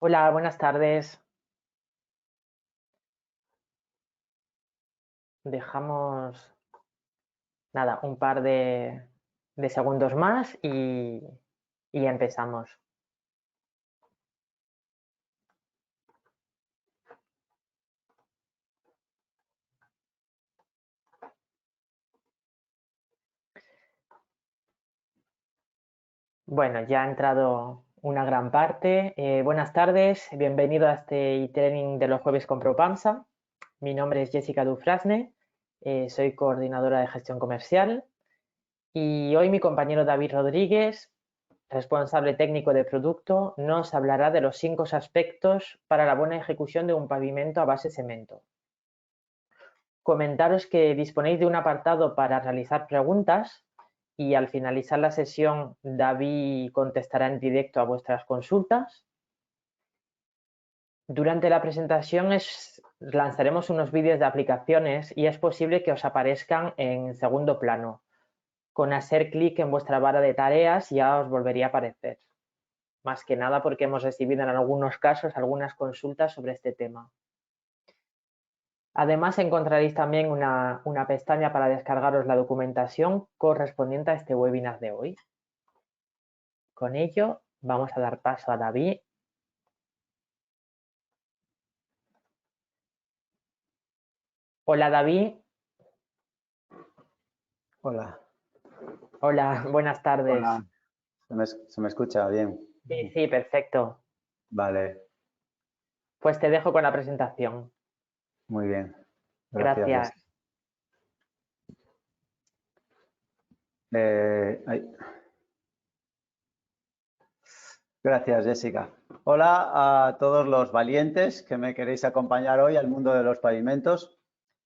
Hola, buenas tardes. Dejamos, nada, un par de segundos más y empezamos. Bueno, ya ha entrado una gran parte. Buenas tardes, bienvenido a este e-training de los jueves con Propamsa. Mi nombre es Jessica Dufrasne, soy coordinadora de gestión comercial y hoy mi compañero David Rodríguez, responsable técnico de producto, nos hablará de los 5 aspectos para la buena ejecución de un pavimento a base de cemento. Comentaros que disponéis de un apartado para realizar preguntas y al finalizar la sesión David contestará en directo a vuestras consultas. Durante la presentación lanzaremos unos vídeos de aplicaciones y es posible que os aparezcan en segundo plano. Con hacer clic en vuestra barra de tareas ya os volvería a aparecer. Más que nada porque hemos recibido en algunos casos algunas consultas sobre este tema. Además encontraréis también una pestaña para descargaros la documentación correspondiente a este webinar de hoy. Con ello vamos a dar paso a David. Hola David. Hola. Hola, buenas tardes. Hola. ¿Se me escucha bien? Sí, perfecto. Vale, Pues te dejo con la presentación. muy bien. Gracias, Gracias. Jessica. Eh, ay, Gracias, Jessica. Hola a todos los valientes que me queréis acompañar hoy al mundo de los pavimentos.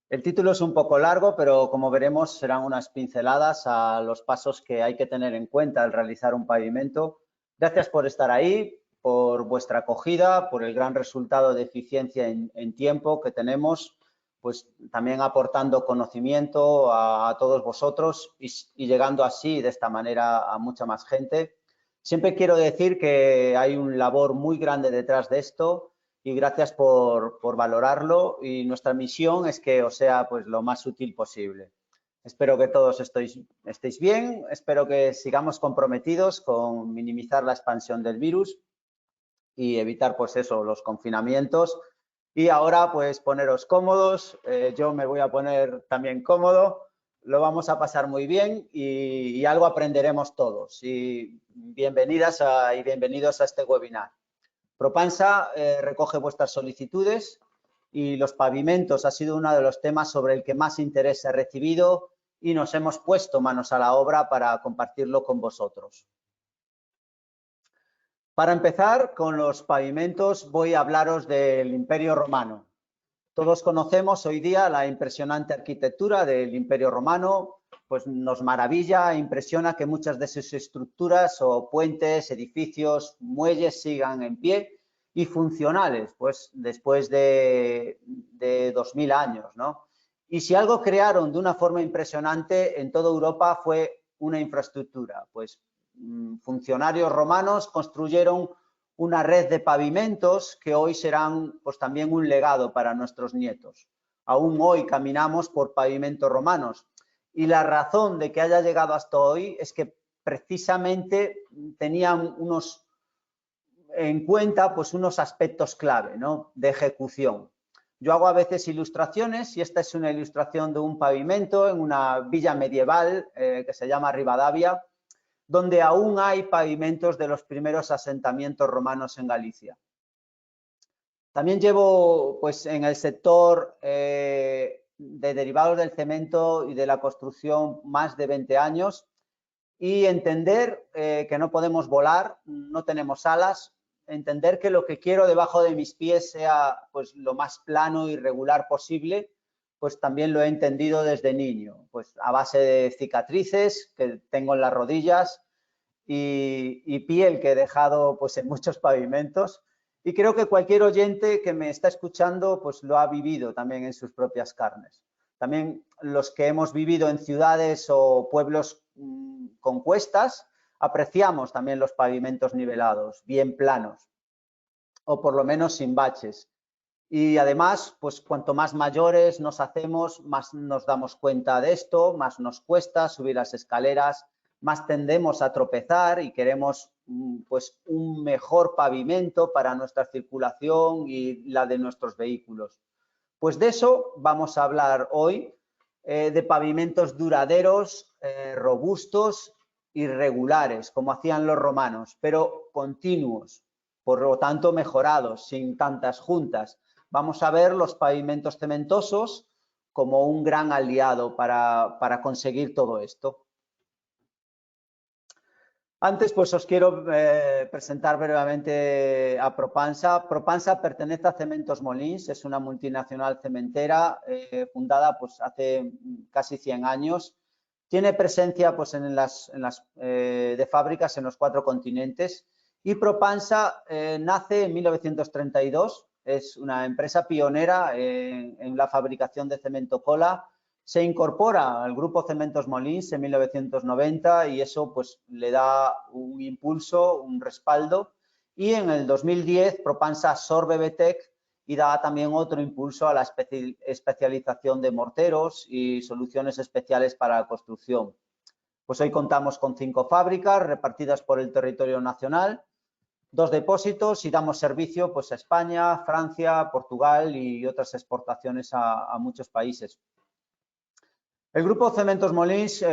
El título es un poco largo, pero como veremos serán unas pinceladas a los pasos que hay que tener en cuenta al realizar un pavimento. Gracias por estar ahí, por vuestra acogida, por el gran resultado de eficiencia en tiempo que tenemos, pues también aportando conocimiento a todos vosotros y llegando así de esta manera a mucha más gente. Siempre quiero decir que hay un labor muy grande detrás de esto y gracias por valorarlo, y nuestra misión es que os sea pues lo más útil posible. Espero que todos estéis bien, espero que sigamos comprometidos con minimizar la expansión del virus y evitar pues eso, los confinamientos. Y ahora pues poneros cómodos, yo me voy a poner también cómodo, lo vamos a pasar muy bien y algo aprenderemos todos. Y bienvenidas y bienvenidos a este webinar. Propansa recoge vuestras solicitudes y los pavimentos ha sido uno de los temas sobre el que más interés he recibido y nos hemos puesto manos a la obra para compartirlo con vosotros. Para empezar, con los pavimentos voy a hablaros del Imperio Romano. Todos conocemos hoy día la impresionante arquitectura del Imperio Romano, pues nos maravilla e impresiona que muchas de sus estructuras o puentes, edificios, muelles sigan en pie y funcionales, pues después de 2000 años, ¿no? Y si algo crearon de una forma impresionante en toda Europa fue una infraestructura, pues funcionarios romanos construyeron una red de pavimentos que hoy serán pues también un legado para nuestros nietos. Aún hoy caminamos por pavimentos romanos y la razón de que haya llegado hasta hoy es que precisamente tenían en cuenta pues unos aspectos clave, ¿no?, de ejecución. Yo hago a veces ilustraciones y esta es una ilustración de un pavimento en una villa medieval que se llama Rivadavia, donde aún hay pavimentos de los primeros asentamientos romanos en Galicia. También llevo pues en el sector de derivados del cemento y de la construcción más de 20 años y entender que no podemos volar, no tenemos alas, entender que lo que quiero debajo de mis pies sea pues lo más plano y regular posible, pues también lo he entendido desde niño, pues a base de cicatrices que tengo en las rodillas y piel que he dejado pues en muchos pavimentos, y creo que cualquier oyente que me está escuchando pues lo ha vivido también en sus propias carnes. También los que hemos vivido en ciudades o pueblos con cuestas apreciamos también los pavimentos nivelados, bien planos. o por lo menos sin baches. Y además, pues cuanto más mayores nos hacemos, más nos damos cuenta de esto, más nos cuesta subir las escaleras, más tendemos a tropezar y queremos pues un mejor pavimento para nuestra circulación y la de nuestros vehículos. Pues de eso vamos a hablar hoy, de pavimentos duraderos, robustos y regulares, como hacían los romanos, pero continuos, por lo tanto mejorados, sin tantas juntas. Vamos a ver los pavimentos cementosos como un gran aliado para conseguir todo esto. Antes, pues os quiero presentar brevemente a Propansa. Propansa pertenece a Cementos Molins, es una multinacional cementera fundada pues, hace casi 100 años. Tiene presencia pues, en las de fábricas en los 4 continentes y Propansa nace en 1932. Es una empresa pionera en la fabricación de cemento cola. Se incorpora al grupo Cementos Molins en 1990 y eso pues le da un impulso, un respaldo. Y en el 2010 Propansa absorbe BTEC y da también otro impulso a la especialización de morteros y soluciones especiales para la construcción. Pues hoy contamos con 5 fábricas repartidas por el territorio nacional, 2 depósitos y damos servicio pues, a España, Francia, Portugal y otras exportaciones a muchos países. El grupo Cementos Molins,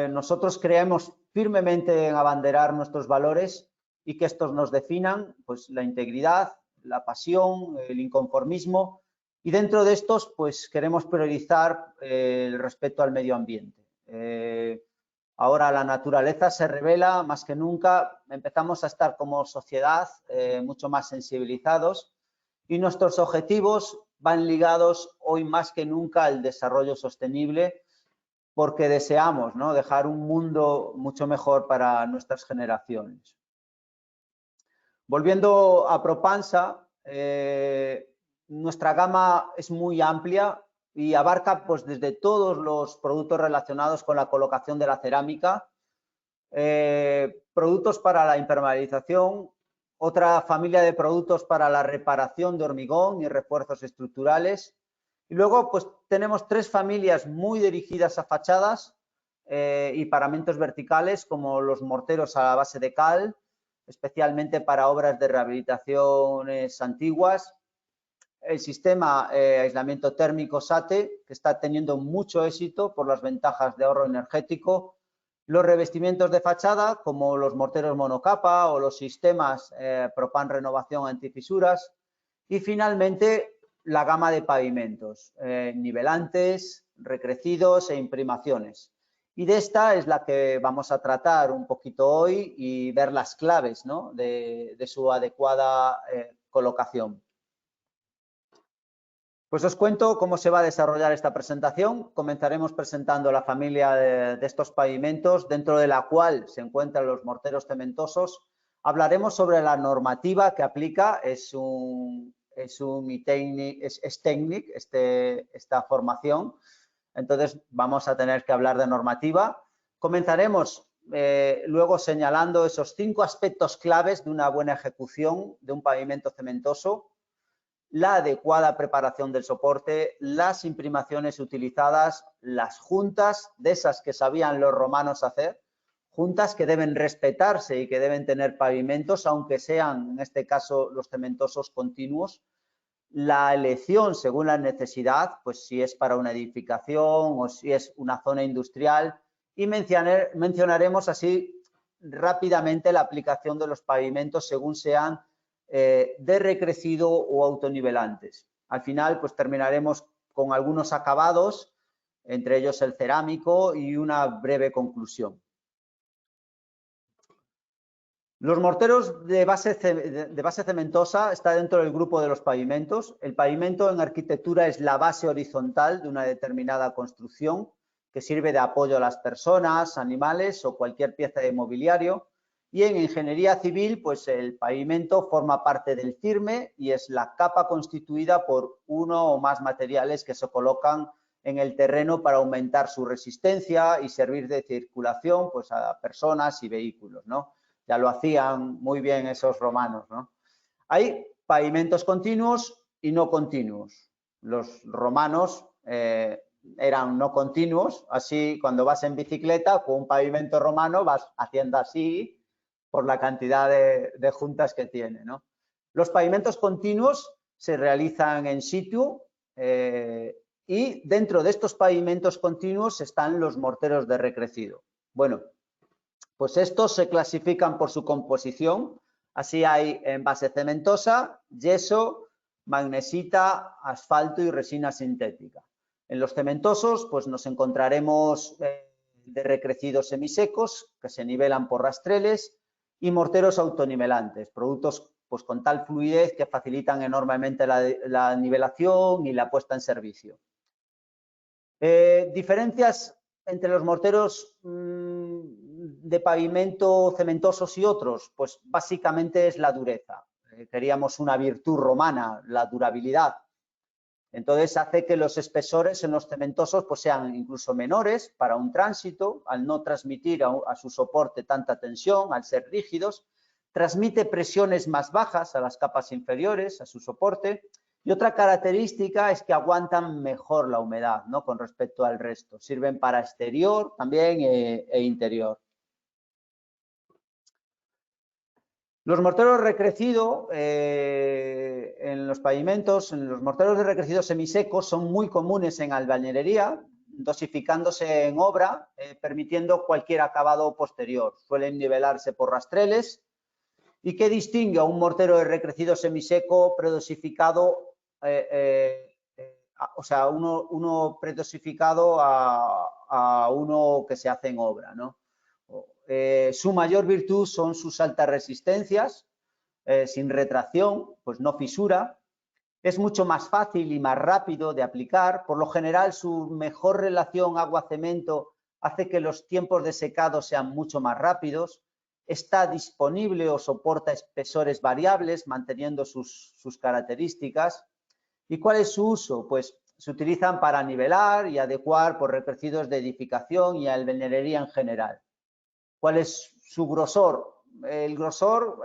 nosotros creemos firmemente en abanderar nuestros valores y que estos nos definan, pues la integridad, la pasión, el inconformismo y dentro de estos pues queremos priorizar el respeto al medio ambiente. Ahora la naturaleza se revela más que nunca, empezamos a estar como sociedad mucho más sensibilizados y nuestros objetivos van ligados hoy más que nunca al desarrollo sostenible porque deseamos, ¿no?, dejar un mundo mucho mejor para nuestras generaciones. Volviendo a Propansa, nuestra gama es muy amplia y abarca pues, desde todos los productos relacionados con la colocación de la cerámica, productos para la impermeabilización, otra familia de productos para la reparación de hormigón y refuerzos estructurales. Y luego pues tenemos 3 familias muy dirigidas a fachadas y paramentos verticales como los morteros a la base de cal, especialmente para obras de rehabilitaciones antiguas. El sistema aislamiento térmico SATE, que está teniendo mucho éxito por las ventajas de ahorro energético. Los revestimientos de fachada, como los morteros monocapa o los sistemas Propan Renovación antifisuras. Y finalmente, la gama de pavimentos, nivelantes, recrecidos e imprimaciones. Y de esta es la que vamos a tratar un poquito hoy y ver las claves, ¿no?, de su adecuada colocación. Pues os cuento cómo se va a desarrollar esta presentación. Comenzaremos presentando la familia de estos pavimentos, dentro de la cual se encuentran los morteros cementosos. Hablaremos sobre la normativa que aplica, es técnic esta formación. Entonces vamos a tener que hablar de normativa. Comenzaremos luego señalando esos 5 aspectos claves de una buena ejecución de un pavimento cementoso: la adecuada preparación del soporte, las imprimaciones utilizadas, las juntas, de esas que sabían los romanos hacer, juntas que deben respetarse y que deben tener pavimentos, aunque sean, en este caso, los cementosos continuos. La elección según la necesidad, pues si es para una edificación o si es una zona industrial. Y mencionaremos así rápidamente la aplicación de los pavimentos según sean de recrecido o autonivelantes. Al final, pues terminaremos con algunos acabados, entre ellos el cerámico, y una breve conclusión. Los morteros de base cementosa está dentro del grupo de los pavimentos. El pavimento en arquitectura es la base horizontal de una determinada construcción que sirve de apoyo a las personas, animales o cualquier pieza de mobiliario. Y en ingeniería civil, pues el pavimento forma parte del firme y es la capa constituida por uno o más materiales que se colocan en el terreno para aumentar su resistencia y servir de circulación pues, a personas y vehículos, ¿no? Ya lo hacían muy bien esos romanos, ¿no? Hay pavimentos continuos y no continuos. Los romanos eran no continuos, así cuando vas en bicicleta con un pavimento romano vas haciendo así por la cantidad de juntas que tiene, ¿no? Los pavimentos continuos se realizan en situ y dentro de estos pavimentos continuos están los morteros de recrecido. Bueno, pues estos se clasifican por su composición. Así hay envase cementosa, yeso, magnesita, asfalto y resina sintética. En los cementosos pues nos encontraremos de recrecidos semisecos que se nivelan por rastreles y morteros autonivelantes, productos pues con tal fluidez que facilitan enormemente la nivelación y la puesta en servicio. Diferencias entre los morteros de pavimento cementosos y otros, pues básicamente es la dureza. Queríamos una virtud romana, la durabilidad. Entonces hace que los espesores en los cementosos pues sean incluso menores para un tránsito, al no transmitir a su soporte tanta tensión, al ser rígidos, transmite presiones más bajas a las capas inferiores, a su soporte. Y otra característica es que aguantan mejor la humedad, ¿no? Con respecto al resto. Sirven para exterior también e interior. Los morteros de recrecido en los pavimentos, en los morteros de recrecido semisecos son muy comunes en albañilería, dosificándose en obra, permitiendo cualquier acabado posterior. Suelen nivelarse por rastreles. ¿Y qué distingue a un mortero de recrecido semiseco predosificado, o sea, uno predosificado a uno que se hace en obra, ¿no? Su mayor virtud son sus altas resistencias, sin retracción, pues no fisura. Es mucho más fácil y más rápido de aplicar. Por lo general, su mejor relación agua-cemento hace que los tiempos de secado sean mucho más rápidos. Está disponible o soporta espesores variables, manteniendo sus características. ¿Y cuál es su uso? Pues se utilizan para nivelar y adecuar por recrecidos de edificación y albañilería en general. ¿Cuál es su grosor? El grosor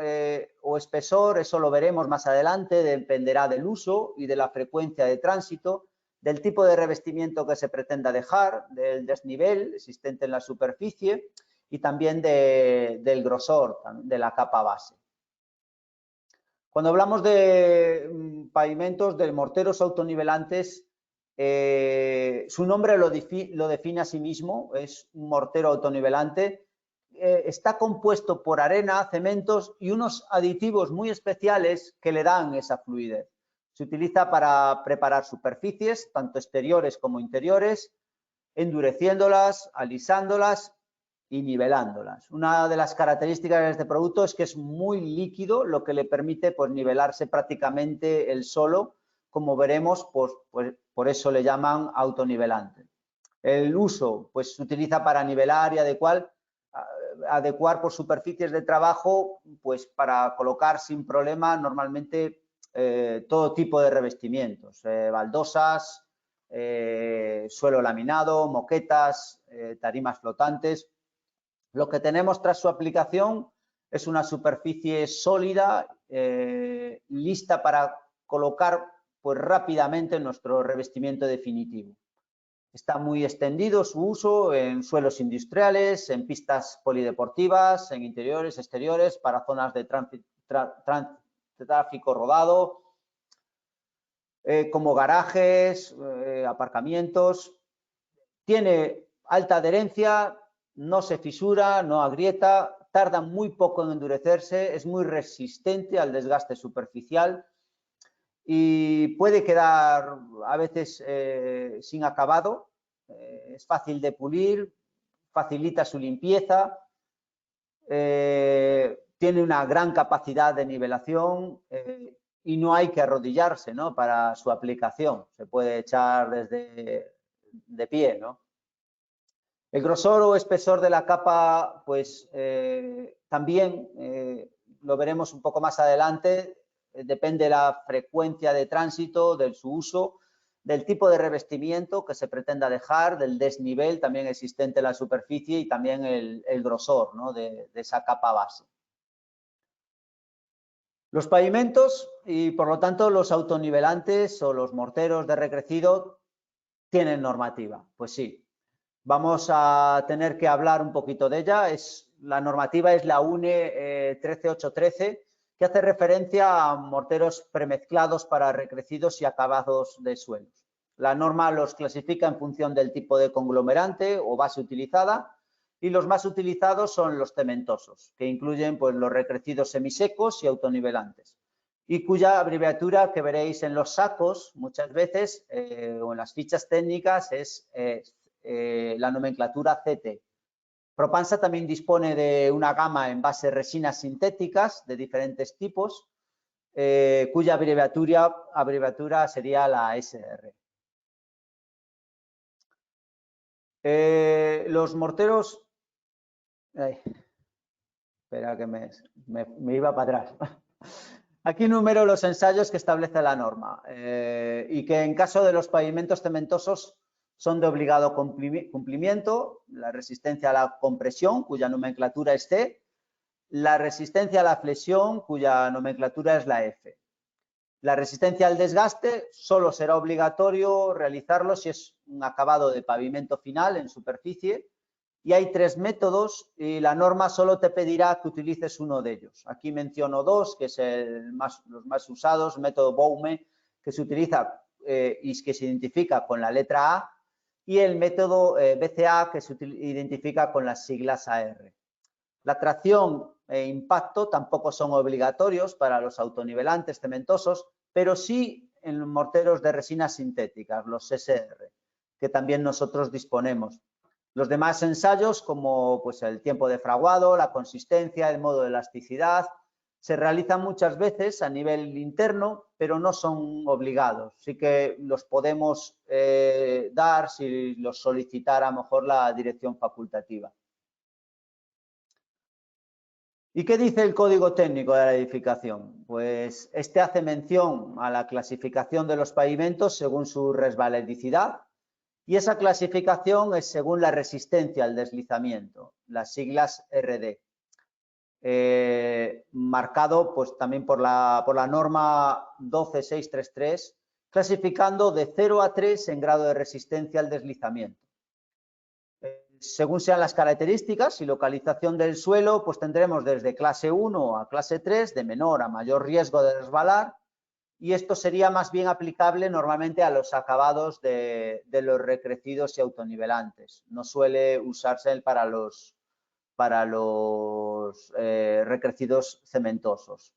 o espesor, eso lo veremos más adelante, dependerá del uso y de la frecuencia de tránsito, del tipo de revestimiento que se pretenda dejar, del desnivel existente en la superficie y también del grosor de la capa base. Cuando hablamos de pavimentos, de morteros autonivelantes, su nombre lo define a sí mismo, es un mortero autonivelante. Está compuesto por arena, cementos y unos aditivos muy especiales que le dan esa fluidez. Se utiliza para preparar superficies, tanto exteriores como interiores, endureciéndolas, alisándolas y nivelándolas. Una de las características de este producto es que es muy líquido, lo que le permite pues, nivelarse prácticamente él solo. Como veremos, pues, por eso le llaman autonivelante. El uso pues, se utiliza para nivelar y adecuar por superficies de trabajo, pues para colocar sin problema normalmente todo tipo de revestimientos, baldosas, suelo laminado, moquetas, tarimas flotantes. Lo que tenemos tras su aplicación es una superficie sólida, lista para colocar pues, rápidamente nuestro revestimiento definitivo. Está muy extendido su uso en suelos industriales, en pistas polideportivas, en interiores, exteriores, para zonas de tráfico rodado, como garajes, aparcamientos. Tiene alta adherencia, no se fisura, no agrieta, tarda muy poco en endurecerse, es muy resistente al desgaste superficial y puede quedar a veces sin acabado, es fácil de pulir, facilita su limpieza, tiene una gran capacidad de nivelación y no hay que arrodillarse, ¿no? Para su aplicación, se puede echar desde de pie, ¿no? El grosor o espesor de la capa, pues también lo veremos un poco más adelante, depende de la frecuencia de tránsito, de su uso, del tipo de revestimiento que se pretenda dejar, del desnivel también existente en la superficie y también el grosor, ¿no? de esa capa base. Los pavimentos y, por lo tanto, los autonivelantes o los morteros de recrecido tienen normativa. Pues sí, vamos a tener que hablar un poquito de ella. La normativa es la UNE 13813, que hace referencia a morteros premezclados para recrecidos y acabados de suelos. La norma los clasifica en función del tipo de conglomerante o base utilizada, y los más utilizados son los cementosos, que incluyen pues, los recrecidos semisecos y autonivelantes, y cuya abreviatura que veréis en los sacos muchas veces o en las fichas técnicas es la nomenclatura CT. Propansa también dispone de una gama en base resinas sintéticas de diferentes tipos, cuya abreviatura sería la SR. Los morteros... Ay, espera que me iba para atrás. Aquí enumero los ensayos que establece la norma y que en caso de los pavimentos cementosos son de obligado cumplimiento: la resistencia a la compresión, cuya nomenclatura es C; la resistencia a la flexión, cuya nomenclatura es la F. La resistencia al desgaste solo será obligatorio realizarlo si es un acabado de pavimento final en superficie, y hay 3 métodos y la norma solo te pedirá que utilices uno de ellos. Aquí menciono 2, que es los más usados: método Baume, que se utiliza y que se identifica con la letra A, y el método BCA, que se identifica con las siglas AR. La tracción e impacto tampoco son obligatorios para los autonivelantes cementosos, pero sí en los morteros de resinas sintéticas, los SR, que también nosotros disponemos. Los demás ensayos, como pues, el tiempo de fraguado, la consistencia, el modo de elasticidad, se realizan muchas veces a nivel interno, pero no son obligados. Sí que los podemos dar si los solicitara a lo mejor la dirección facultativa. ¿Y qué dice el Código Técnico de la Edificación? Pues este hace mención a la clasificación de los pavimentos según su resbaladicidad, y esa clasificación es según la resistencia al deslizamiento, las siglas RD. Marcado pues también por la norma 12633, clasificando de 0 a 3 en grado de resistencia al deslizamiento. Según sean las características y localización del suelo, pues tendremos desde clase 1 a clase 3, de menor a mayor riesgo de resbalar, y esto sería más bien aplicable normalmente a los acabados de los recrecidos y autonivelantes. No suele usarse para los recrecidos cementosos.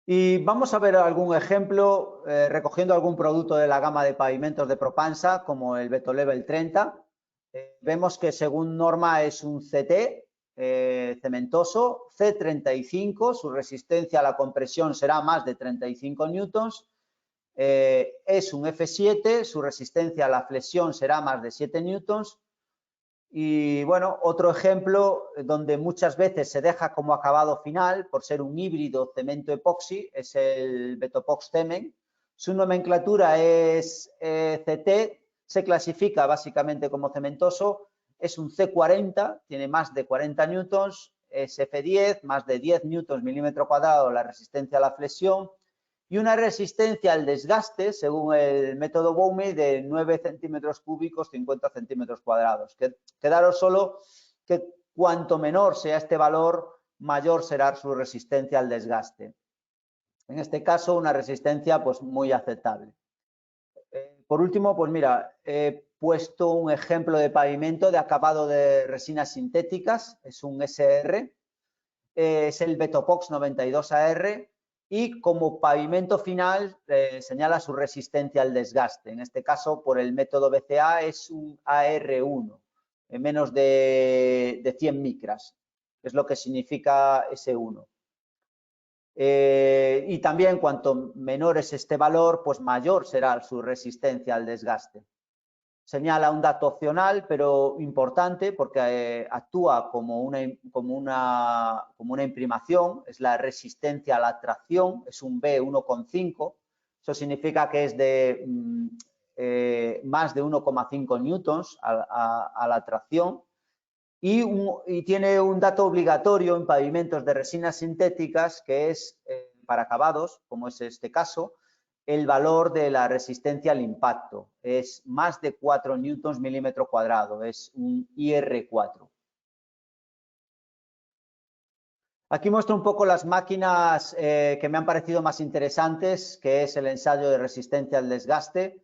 Y vamos a ver algún ejemplo recogiendo algún producto de la gama de pavimentos de Propansa, como el Betolevel 30. Vemos que según norma es un CT cementoso, C35, su resistencia a la compresión será más de 35 newtons. Es un F7, su resistencia a la flexión será más de 7 newtons. Y bueno, otro ejemplo donde muchas veces se deja como acabado final por ser un híbrido cemento-epoxi es el Betopox Cemen. Su nomenclatura es CT, se clasifica básicamente como cementoso, es un C40, tiene más de 40 newtons, es F10, más de 10 newtons milímetro cuadrado la resistencia a la flexión, y una resistencia al desgaste, según el método Baume, de 9 centímetros cúbicos, 50 centímetros cuadrados. Quedaros solo que cuanto menor sea este valor, mayor será su resistencia al desgaste. En este caso, una resistencia pues, muy aceptable. Por último, pues mira, he puesto un ejemplo de pavimento de acabado de resinas sintéticas, es un SR, es el Betopox 92AR, y como pavimento final señala su resistencia al desgaste. En este caso, por el método BCA, es un AR1, en menos de 100 micras, es lo que significa S1. Y también cuanto menor es este valor, pues mayor será su resistencia al desgaste. Señala un dato opcional, pero importante, porque actúa como una imprimación, es la resistencia a la tracción, es un B1,5, eso significa que es de más de 1,5 newtons a la tracción, y tiene un dato obligatorio en pavimentos de resinas sintéticas que es, para acabados, como es este caso, el valor de la resistencia al impacto. Es más de 4 newtons milímetro cuadrado, es un IR4. Aquí muestro un poco las máquinas que me han parecido más interesantes, que es el ensayo de resistencia al desgaste.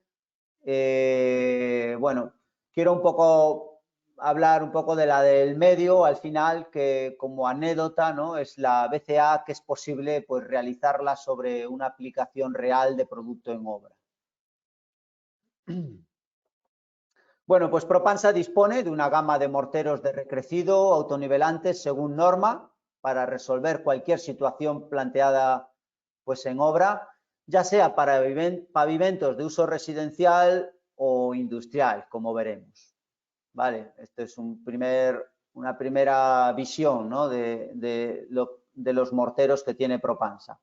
Bueno, quiero un poco hablar un poco de la del medio al final, que como anécdota, ¿no? Es la BCA, que es posible pues realizarla sobre una aplicación real de producto en obra. Bueno, pues Propansa dispone de una gama de morteros de recrecido autonivelantes según norma para resolver cualquier situación planteada pues en obra, ya sea para pavimentos de uso residencial o industrial, como veremos. Vale, esto es una primera visión, ¿no? de los morteros que tiene Propansa.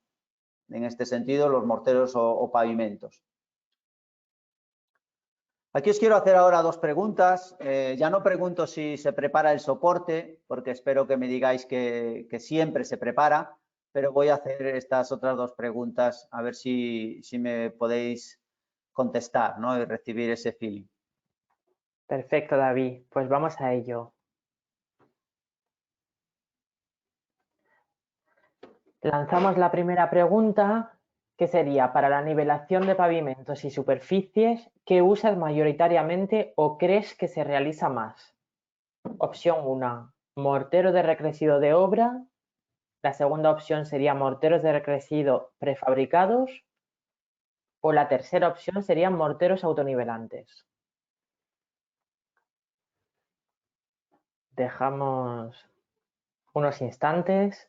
En este sentido, los morteros o pavimentos. Aquí os quiero hacer ahora dos preguntas. Ya no pregunto si se prepara el soporte, porque espero que me digáis que siempre se prepara, pero voy a hacer estas otras dos preguntas a ver si me podéis contestar, ¿no? Y recibir ese feeling. Perfecto, David. Pues vamos a ello. Lanzamos la primera pregunta, que sería: para la nivelación de pavimentos y superficies, ¿qué usas mayoritariamente o crees que se realiza más? Opción 1, mortero de recrecido de obra. La segunda opción sería morteros de recrecido prefabricados. O la tercera opción serían morteros autonivelantes. Dejamos unos instantes.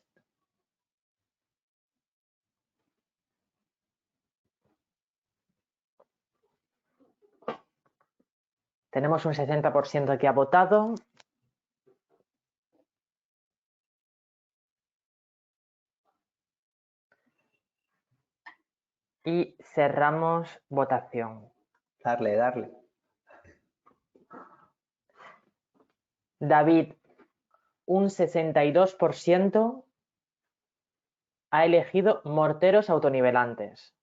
Tenemos un 60% que ha votado. Y cerramos votación. Darle. David, un 62% ha elegido morteros autonivelantes.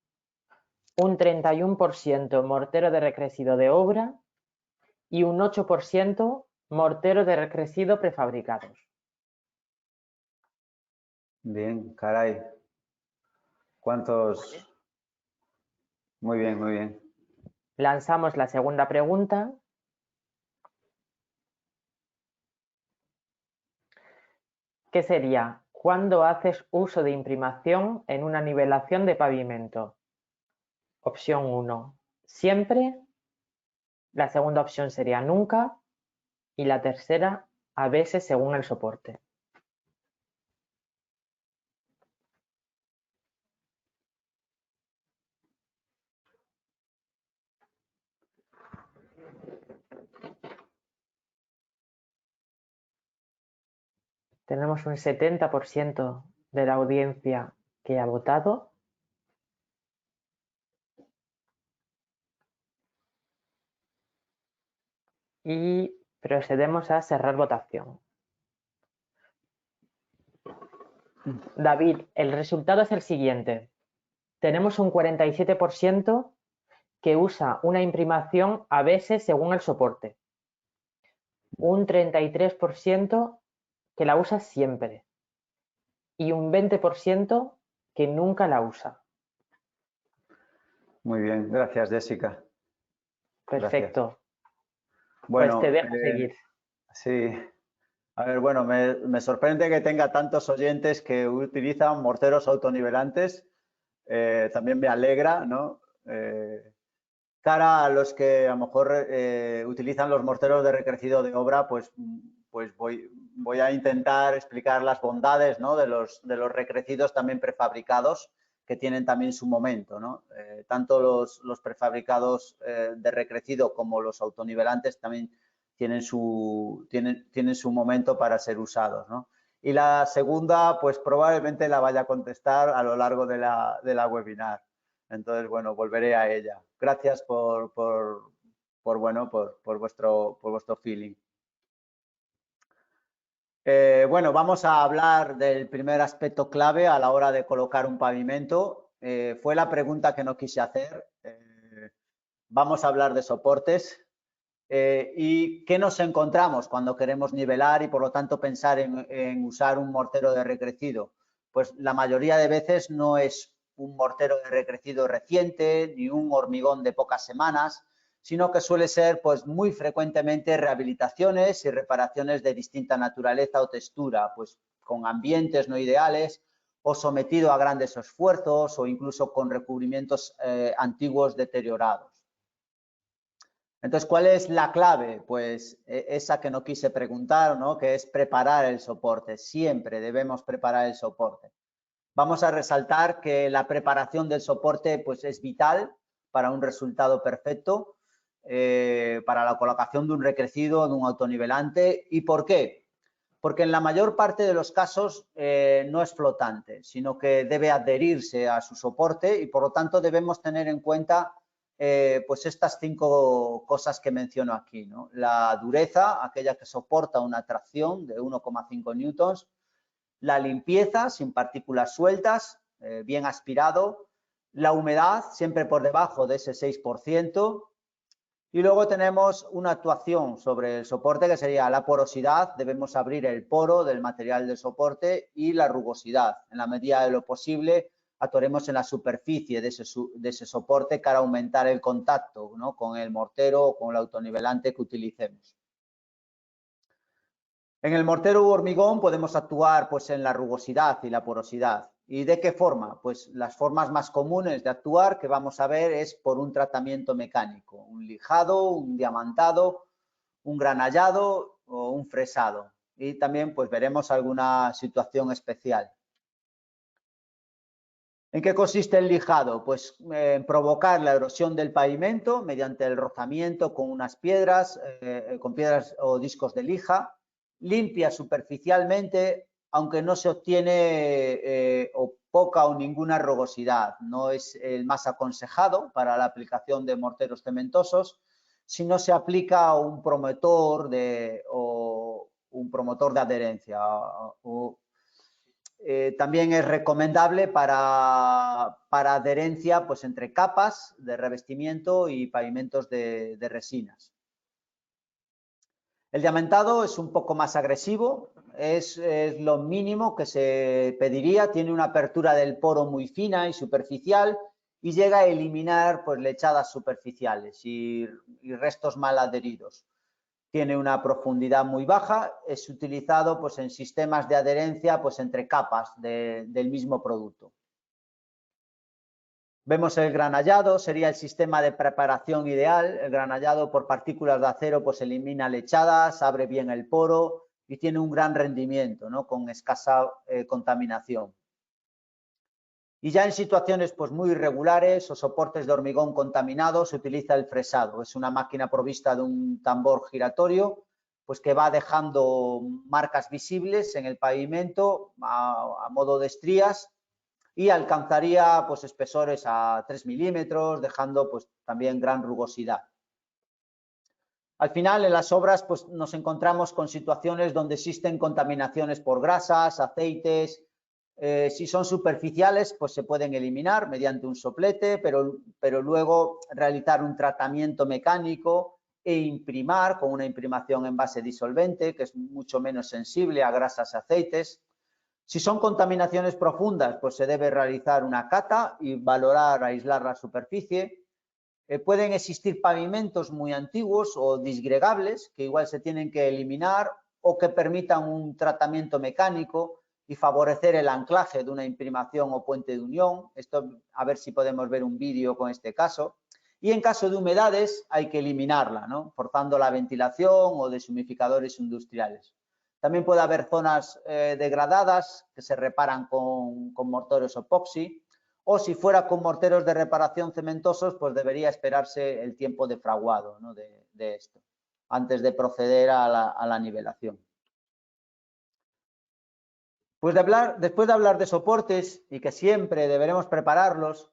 Un 31% mortero de recrecido de obra y un 8% mortero de recrecido prefabricados. Bien, caray. ¿Cuántos? Muy bien, muy bien. Lanzamos la segunda pregunta. ¿Qué sería? ¿Cuándo haces uso de imprimación en una nivelación de pavimento? Opción 1, siempre. La segunda opción sería nunca. Y la tercera, a veces según el soporte. Tenemos un 70% de la audiencia que ha votado. Y procedemos a cerrar votación. David, el resultado es el siguiente. Tenemos un 47% que usa una imprimación a veces según el soporte. Un 33% que la usa siempre. Y un 20% que nunca la usa. Muy bien, gracias, Jessica. Perfecto. Gracias. Bueno, pues te dejo seguir. Sí. A ver, bueno, me sorprende que tenga tantos oyentes que utilizan morteros autonivelantes. También me alegra, ¿no? Cara a los que a lo mejor utilizan los morteros de recrecido de obra, pues voy a intentar explicar las bondades, ¿no? de los recrecidos también prefabricados, que tienen también su momento, ¿no? Tanto los prefabricados de recrecido como los autonivelantes también tienen su momento para ser usados, ¿no? Y la segunda, pues probablemente la vaya a contestar a lo largo de la webinar. Entonces, bueno, volveré a ella. Gracias por vuestro feeling. Bueno, vamos a hablar del primer aspecto clave a la hora de colocar un pavimento. Fue la pregunta que no quise hacer. Vamos a hablar de soportes. ¿Y qué nos encontramos cuando queremos nivelar y por lo tanto pensar en usar un mortero de recrecido? Pues la mayoría de veces no es un mortero de recrecido reciente ni un hormigón de pocas semanas, sino que suele ser pues muy frecuentemente rehabilitaciones y reparaciones de distinta naturaleza o textura, pues con ambientes no ideales o sometido a grandes esfuerzos o incluso con recubrimientos antiguos deteriorados. Entonces, ¿cuál es la clave? Pues esa que no quise preguntar, ¿no? Que es preparar el soporte. Siempre debemos preparar el soporte. Vamos a resaltar que la preparación del soporte pues, es vital para un resultado perfecto, para la colocación de un recrecido, de un autonivelante. ¿Y por qué? Porque en la mayor parte de los casos no es flotante, sino que debe adherirse a su soporte y por lo tanto debemos tener en cuenta pues estas 5 cosas que menciono aquí, ¿no? La dureza, aquella que soporta una tracción de 1,5 newtons, la limpieza, sin partículas sueltas, bien aspirado, la humedad, siempre por debajo de ese 6%, y luego tenemos una actuación sobre el soporte que sería la porosidad, debemos abrir el poro del material del soporte y la rugosidad. En la medida de lo posible, actuaremos en la superficie de ese soporte para aumentar el contacto, ¿no? Con el mortero o con el autonivelante que utilicemos. En el mortero u hormigón podemos actuar pues, en la rugosidad y la porosidad. ¿Y de qué forma? Pues las formas más comunes de actuar que vamos a ver es por un tratamiento mecánico, un lijado, un diamantado, un granallado o un fresado. Y también pues veremos alguna situación especial. ¿En qué consiste el lijado? Pues en provocar la erosión del pavimento mediante el rozamiento con unas piedras, con piedras o discos de lija, limpia superficialmente, aunque no se obtiene o poca o ninguna rugosidad. No es el más aconsejado para la aplicación de morteros cementosos, si no se aplica un promotor o un promotor de adherencia también es recomendable para adherencia pues, entre capas de revestimiento y pavimentos de resinas. El diamantado es un poco más agresivo, es lo mínimo que se pediría, tiene una apertura del poro muy fina y superficial y llega a eliminar pues, lechadas superficiales y restos mal adheridos. Tiene una profundidad muy baja, es utilizado pues, en sistemas de adherencia pues, entre capas del mismo producto. Vemos el granallado, sería el sistema de preparación ideal. El granallado por partículas de acero pues, elimina lechadas, abre bien el poro y tiene un gran rendimiento, ¿no? Con escasa contaminación. Y ya en situaciones pues, muy irregulares o soportes de hormigón contaminado se utiliza el fresado. Es una máquina provista de un tambor giratorio pues, que va dejando marcas visibles en el pavimento a modo de estrías y alcanzaría pues, espesores a 3 milímetros, dejando pues, también gran rugosidad. Al final, en las obras pues, nos encontramos con situaciones donde existen contaminaciones por grasas, aceites. Si son superficiales, pues se pueden eliminar mediante un soplete, pero luego realizar un tratamiento mecánico e imprimar con una imprimación en base disolvente, que es mucho menos sensible a grasas y aceites. Si son contaminaciones profundas, pues se debe realizar una cata y valorar, aislar la superficie. Pueden existir pavimentos muy antiguos o disgregables que igual se tienen que eliminar o que permitan un tratamiento mecánico y favorecer el anclaje de una imprimación o puente de unión. Esto a ver si podemos ver un vídeo con este caso. Y en caso de humedades hay que eliminarla, ¿no? Forzando la ventilación o deshumidificadores industriales. También puede haber zonas degradadas que se reparan con morteros epoxi, o si fuera con morteros de reparación cementosos, pues debería esperarse el tiempo de fraguado, ¿no? de esto, antes de proceder a la nivelación. Pues después de hablar de soportes y que siempre deberemos prepararlos,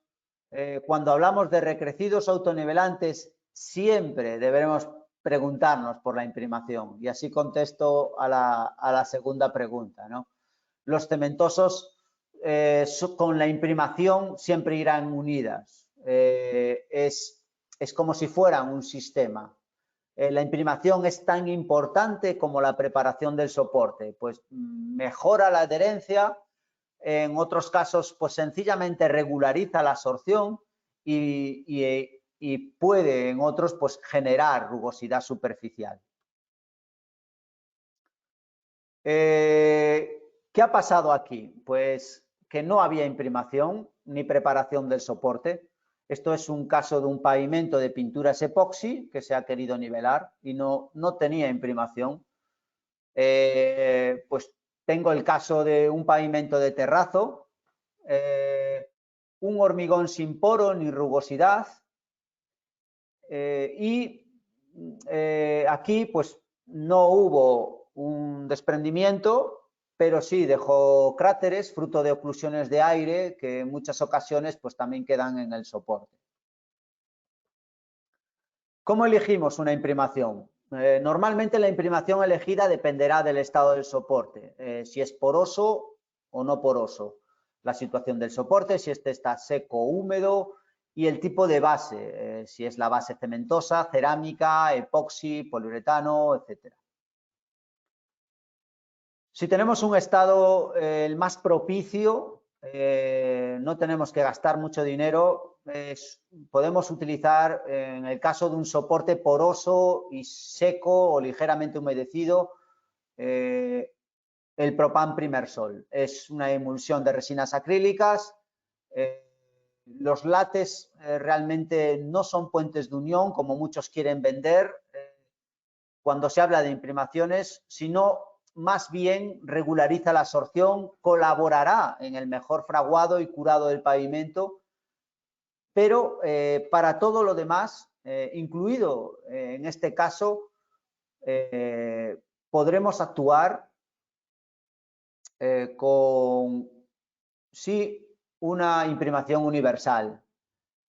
cuando hablamos de recrecidos autonivelantes, siempre deberemos preguntarnos por la imprimación y así contesto a la segunda pregunta, ¿no? Los cementosos con la imprimación siempre irán unidas. Es como si fueran un sistema. La imprimación es tan importante como la preparación del soporte, pues mejora la adherencia, en otros casos pues sencillamente regulariza la absorción y puede en otros pues generar rugosidad superficial. ¿Qué ha pasado aquí? Pues que no había imprimación ni preparación del soporte. Esto es un caso de un pavimento de pinturas epoxi que se ha querido nivelar y no tenía imprimación. Pues tengo el caso de un pavimento de terrazo, un hormigón sin poro ni rugosidad aquí pues no hubo un desprendimiento, pero sí dejó cráteres fruto de oclusiones de aire que en muchas ocasiones pues también quedan en el soporte. ¿Cómo elegimos una imprimación? Normalmente la imprimación elegida dependerá del estado del soporte, si es poroso o no poroso, la situación del soporte, si este está seco o húmedo y el tipo de base, si es la base cementosa, cerámica, epoxi, poliuretano, etc. Si tenemos un estado el más propicio, no tenemos que gastar mucho dinero, podemos utilizar, en el caso de un soporte poroso y seco o ligeramente humedecido, el Propan Primersol. Es una emulsión de resinas acrílicas. Los látex realmente no son puentes de unión, como muchos quieren vender cuando se habla de imprimaciones, sino más bien regulariza la absorción, colaborará en el mejor fraguado y curado del pavimento, pero para todo lo demás, incluido en este caso, podremos actuar con sí una imprimación universal,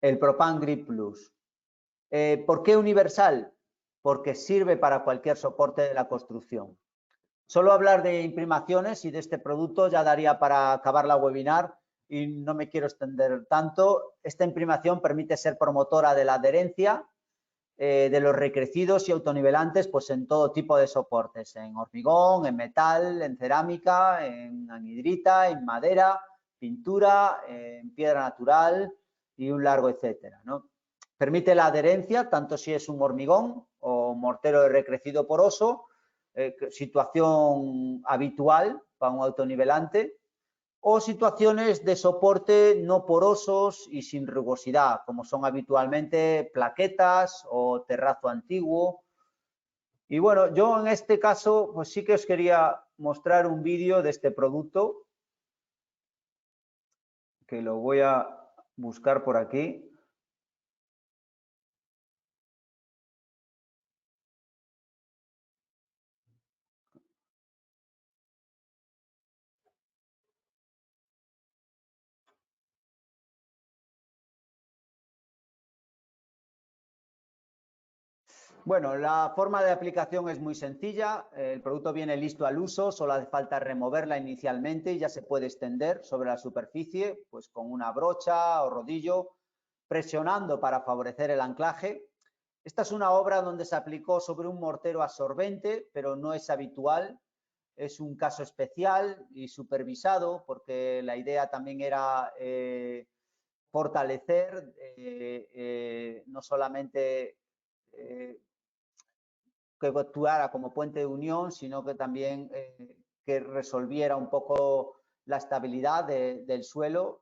el Propan Grip Plus. ¿Por qué universal? Porque sirve para cualquier soporte de la construcción. Solo hablar de imprimaciones y de este producto ya daría para acabar la webinar y no me quiero extender tanto. Esta imprimación permite ser promotora de la adherencia, de los recrecidos y autonivelantes pues en todo tipo de soportes, en hormigón, en metal, en cerámica, en anhidrita, en madera, pintura, en piedra natural y un largo etcétera, ¿no? Permite la adherencia tanto si es un hormigón o mortero de recrecido poroso, situación habitual para un autonivelante, o situaciones de soporte no porosos y sin rugosidad, como son habitualmente plaquetas o terrazo antiguo. Y bueno, yo en este caso, pues sí que os quería mostrar un vídeo de este producto, que lo voy a buscar por aquí. Bueno, la forma de aplicación es muy sencilla. El producto viene listo al uso, solo hace falta removerla inicialmente y ya se puede extender sobre la superficie, pues con una brocha o rodillo, presionando para favorecer el anclaje. Esta es una obra donde se aplicó sobre un mortero absorbente, pero no es habitual. Es un caso especial y supervisado porque la idea también era fortalecer no solamente que actuara como puente de unión, sino que también que resolviera un poco la estabilidad del suelo.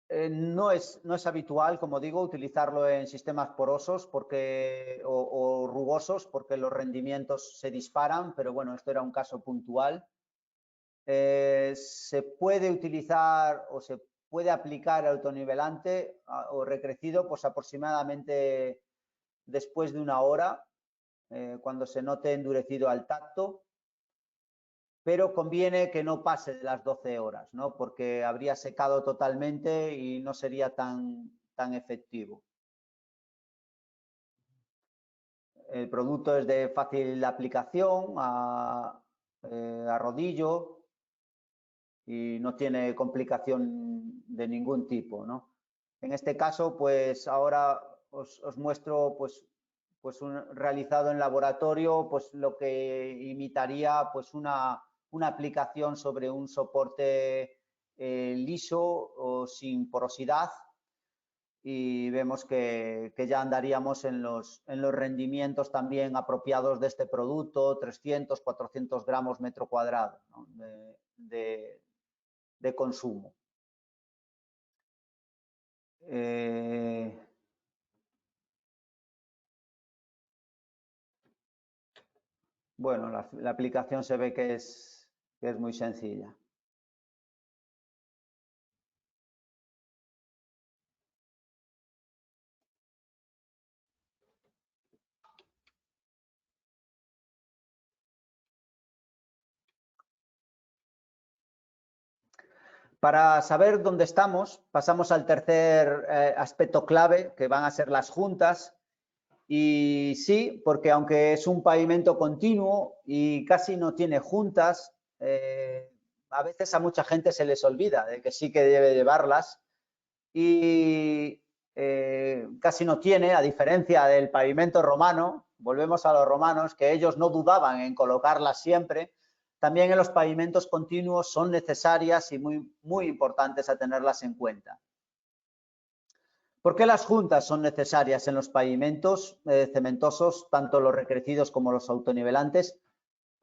No es habitual, como digo, utilizarlo en sistemas porosos o rugosos porque los rendimientos se disparan, pero bueno, esto era un caso puntual. Se puede utilizar o se puede aplicar autonivelante o recrecido pues aproximadamente después de una hora, cuando se note endurecido al tacto, pero conviene que no pase de las 12 horas, ¿no? Porque habría secado totalmente y no sería tan efectivo. el producto es de fácil aplicación a rodillo y no tiene complicación de ningún tipo, ¿no? En este caso, pues ahora os muestro pues realizado en laboratorio, pues lo que imitaría pues una aplicación sobre un soporte liso o sin porosidad, y vemos que ya andaríamos en los rendimientos también apropiados de este producto, 300, 400 gramos metro cuadrado, ¿no? de consumo. Bueno, la aplicación se ve que es muy sencilla. Para saber dónde estamos, pasamos al tercer aspecto clave, que van a ser las juntas. Y sí, porque aunque es un pavimento continuo y casi no tiene juntas, a veces a mucha gente se les olvida de que sí que debe llevarlas, y casi no tiene, a diferencia del pavimento romano. Volvemos a los romanos, que ellos no dudaban en colocarlas siempre. También en los pavimentos continuos son necesarias y muy importantes a tenerlas en cuenta. ¿Por qué las juntas son necesarias en los pavimentos cementosos, tanto los recrecidos como los autonivelantes?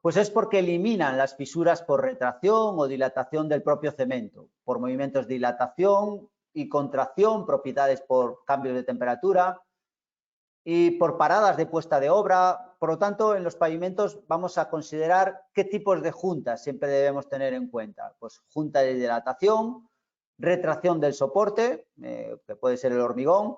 Pues es porque eliminan las fisuras por retracción o dilatación del propio cemento, por movimientos de dilatación y contracción, propiedades por cambios de temperatura y por paradas de puesta de obra. Por lo tanto, en los pavimentos vamos a considerar qué tipos de juntas siempre debemos tener en cuenta. Pues junta de dilatación, retracción del soporte, que puede ser el hormigón,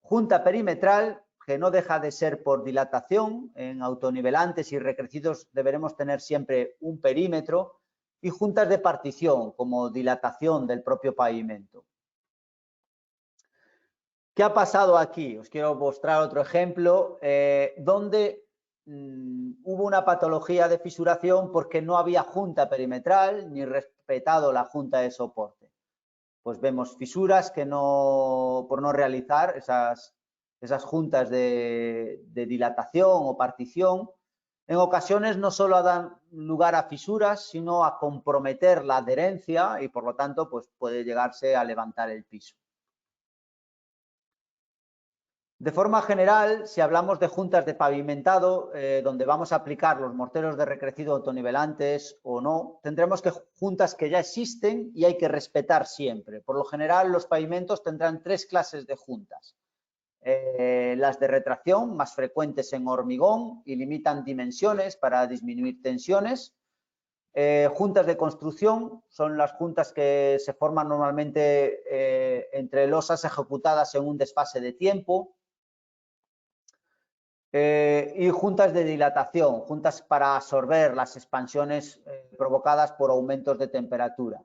junta perimetral, que no deja de ser por dilatación. En autonivelantes y recrecidos deberemos tener siempre un perímetro, y juntas de partición, como dilatación del propio pavimento. ¿Qué ha pasado aquí? Os quiero mostrar otro ejemplo donde hubo una patología de fisuración porque no había junta perimetral ni respetado la junta de soporte. Pues vemos fisuras que por no realizar esas juntas de dilatación o partición, en ocasiones no solo dan lugar a fisuras, sino a comprometer la adherencia, y por lo tanto pues puede llegarse a levantar el piso. De forma general, si hablamos de juntas de pavimentado, donde vamos a aplicar los morteros de recrecido autonivelantes o no, tendremos juntas que ya existen y hay que respetar siempre. Por lo general, los pavimentos tendrán tres clases de juntas. Las de retracción, más frecuentes en hormigón y limitan dimensiones para disminuir tensiones. Juntas de construcción son las juntas que se forman normalmente entre losas ejecutadas en un desfase de tiempo. Y juntas de dilatación, juntas para absorber las expansiones provocadas por aumentos de temperatura.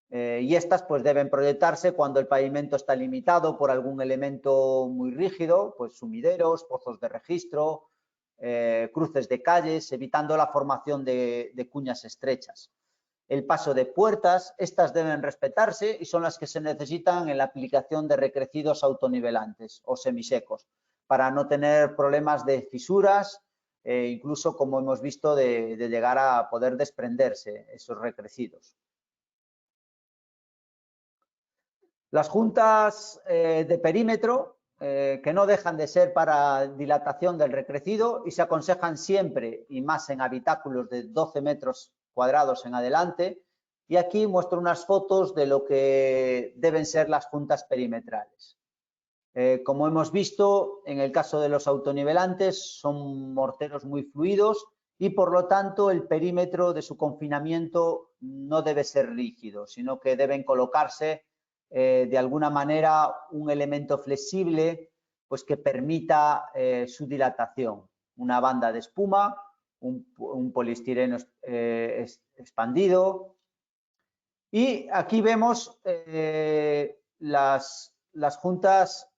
Y estas pues deben proyectarse cuando el pavimento está limitado por algún elemento muy rígido, pues sumideros, pozos de registro, cruces de calles, evitando la formación de cuñas estrechas. El paso de puertas, estas deben respetarse y son las que se necesitan en la aplicación de recrecidos autonivelantes o semisecos, para no tener problemas de fisuras, incluso, como hemos visto, de llegar a poder desprenderse esos recrecidos. Las juntas de perímetro, que no dejan de ser para dilatación del recrecido y se aconsejan siempre, y más en habitáculos de 12 metros cuadrados en adelante. Y aquí muestro unas fotos de lo que deben ser las juntas perimetrales. Como hemos visto, en el caso de los autonivelantes son morteros muy fluidos y por lo tanto el perímetro de su confinamiento no debe ser rígido, sino que deben colocarse de alguna manera un elemento flexible pues que permita su dilatación. Una banda de espuma, un poliestireno expandido. Y aquí vemos las juntas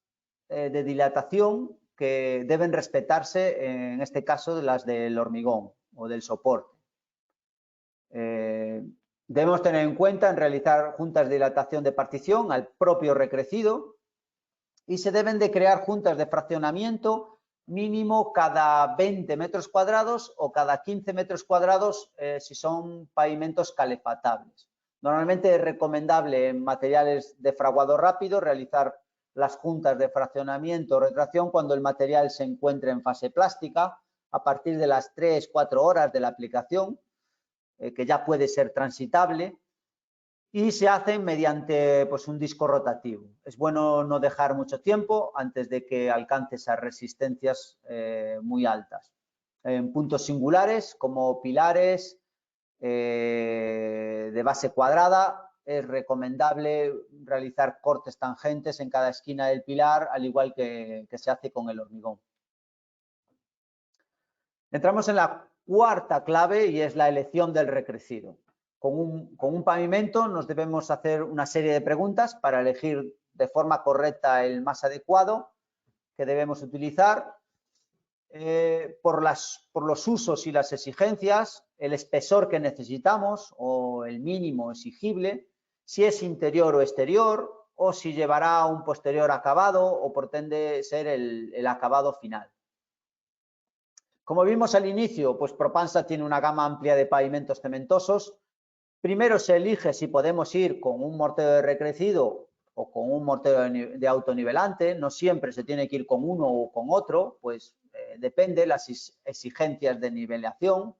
de dilatación que deben respetarse, en este caso las del hormigón o del soporte. Debemos tener en cuenta en realizar juntas de dilatación de partición al propio recrecido y se deben de crear juntas de fraccionamiento mínimo cada 20 metros cuadrados o cada 15 metros cuadrados si son pavimentos calefatables. Normalmente es recomendable en materiales de fraguado rápido realizar las juntas de fraccionamiento o retracción cuando el material se encuentre en fase plástica a partir de las 3-4 horas de la aplicación, que ya puede ser transitable, y se hacen mediante pues, un disco rotativo. Es bueno no dejar mucho tiempo antes de que alcance esas resistencias muy altas. En puntos singulares como pilares de base cuadrada es recomendable realizar cortes tangentes en cada esquina del pilar, al igual que se hace con el hormigón. Entramos en la cuarta clave y es la elección del recrecido. Con un pavimento nos debemos hacer una serie de preguntas para elegir de forma correcta el más adecuado que debemos utilizar por los usos y las exigencias, el espesor que necesitamos o el mínimo exigible, si es interior o exterior o si llevará un posterior acabado o pretende ser el acabado final. Como vimos al inicio, pues Propansa tiene una gama amplia de pavimentos cementosos. Primero se elige si podemos ir con un mortero de recrecido o con un mortero de autonivelante. No siempre se tiene que ir con uno o con otro, pues depende de las exigencias de nivelación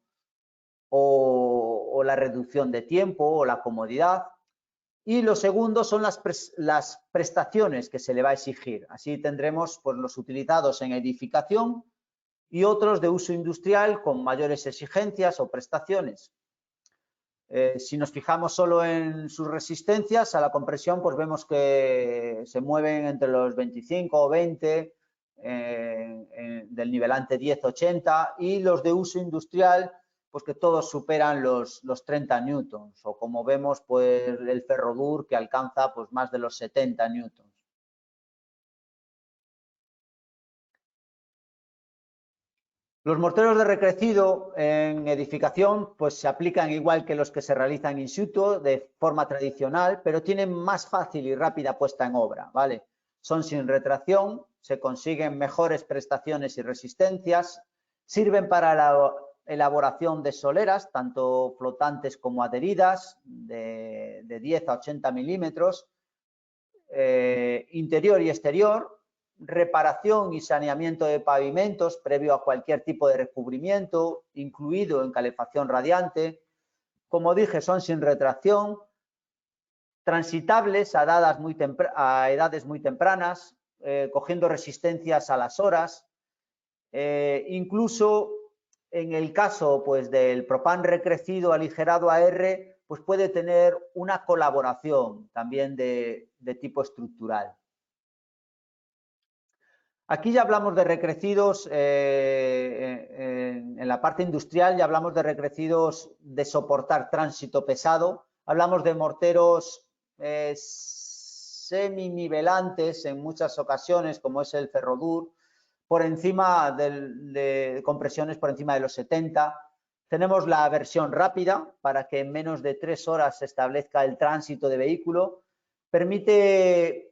o la reducción de tiempo o la comodidad. Y lo segundo son las prestaciones que se le va a exigir. Así tendremos pues, los utilizados en edificación y otros de uso industrial con mayores exigencias o prestaciones. Si nos fijamos solo en sus resistencias a la compresión, pues vemos que se mueven entre los 25 o 20 del nivelante 10-80 y los de uso industrial, pues que todos superan los 30 newtons o como vemos, pues el Ferrodur que alcanza pues más de los 70 newtons. Los morteros de recrecido en edificación pues se aplican igual que los que se realizan in situ de forma tradicional, pero tienen más fácil y rápida puesta en obra, ¿vale? Son sin retracción, se consiguen mejores prestaciones y resistencias, sirven para la elaboración de soleras, tanto flotantes como adheridas, de 10 a 80 milímetros, interior y exterior, reparación y saneamiento de pavimentos previo a cualquier tipo de recubrimiento, incluido en calefacción radiante. Como dije, son sin retracción, transitables a edades muy tempranas, cogiendo resistencias a las horas. Incluso en el caso pues, del Propan recrecido aligerado a R, pues puede tener una colaboración también de tipo estructural. Aquí ya hablamos de recrecidos, en la parte industrial ya hablamos de recrecidos de soportar tránsito pesado, hablamos de morteros seminivelantes en muchas ocasiones, como es el Ferrodur, por encima de compresiones por encima de los 70. Tenemos la versión rápida para que en menos de 3 horas se establezca el tránsito de vehículo, permite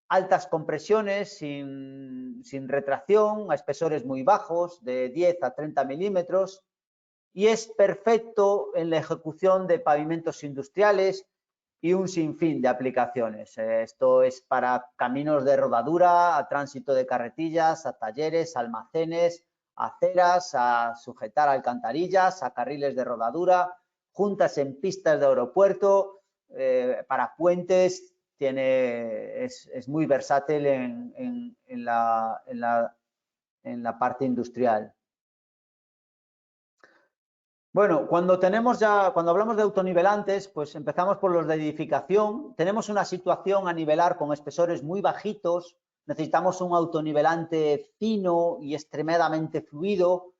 altas compresiones sin retracción, a espesores muy bajos, de 10 a 30 milímetros, y es perfecto en la ejecución de pavimentos industriales y un sinfín de aplicaciones. Esto es para caminos de rodadura, a tránsito de carretillas, a talleres, almacenes, a aceras, a sujetar alcantarillas, a carriles de rodadura, juntas en pistas de aeropuerto, para puentes. Es muy versátil en la parte industrial. Bueno, cuando hablamos de autonivelantes, pues empezamos por los de edificación. Tenemos una situación a nivelar con espesores muy bajitos. Necesitamos un autonivelante fino y extremadamente fluido.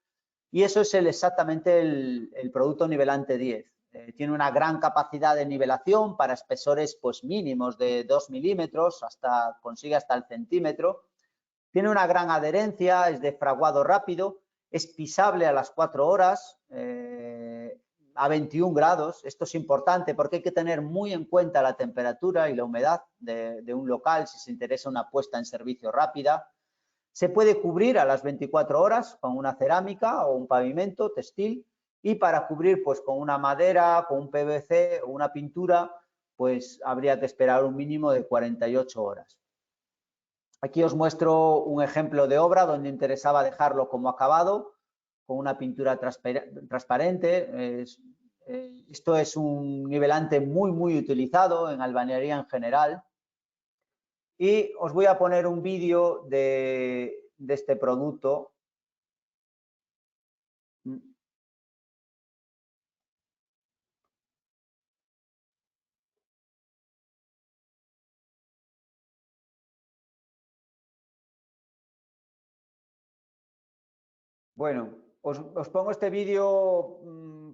Y eso es exactamente el producto nivelante 10. Tiene una gran capacidad de nivelación para espesores pues, mínimos de 2 milímetros, consigue hasta el centímetro. Tiene una gran adherencia, es de fraguado rápido, es pisable a las 4 horas, a 21 grados. Esto es importante porque hay que tener muy en cuenta la temperatura y la humedad de un local si se interesa una puesta en servicio rápida. Se puede cubrir a las 24 horas con una cerámica o un pavimento textil, y para cubrir pues con una madera, con un PVC o una pintura, pues habría que esperar un mínimo de 48 horas. Aquí os muestro un ejemplo de obra donde interesaba dejarlo como acabado, con una pintura transparente. Esto es un nivelante muy utilizado en albañilería en general. Y os voy a poner un vídeo de este producto. Bueno, os pongo este vídeo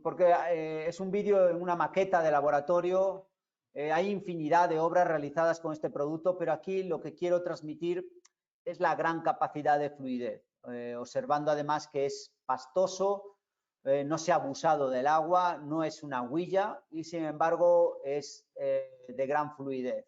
porque es un vídeo en una maqueta de laboratorio. Hay infinidad de obras realizadas con este producto, pero aquí lo que quiero transmitir es la gran capacidad de fluidez, observando además que es pastoso, no se ha abusado del agua, no es una huilla y sin embargo es de gran fluidez.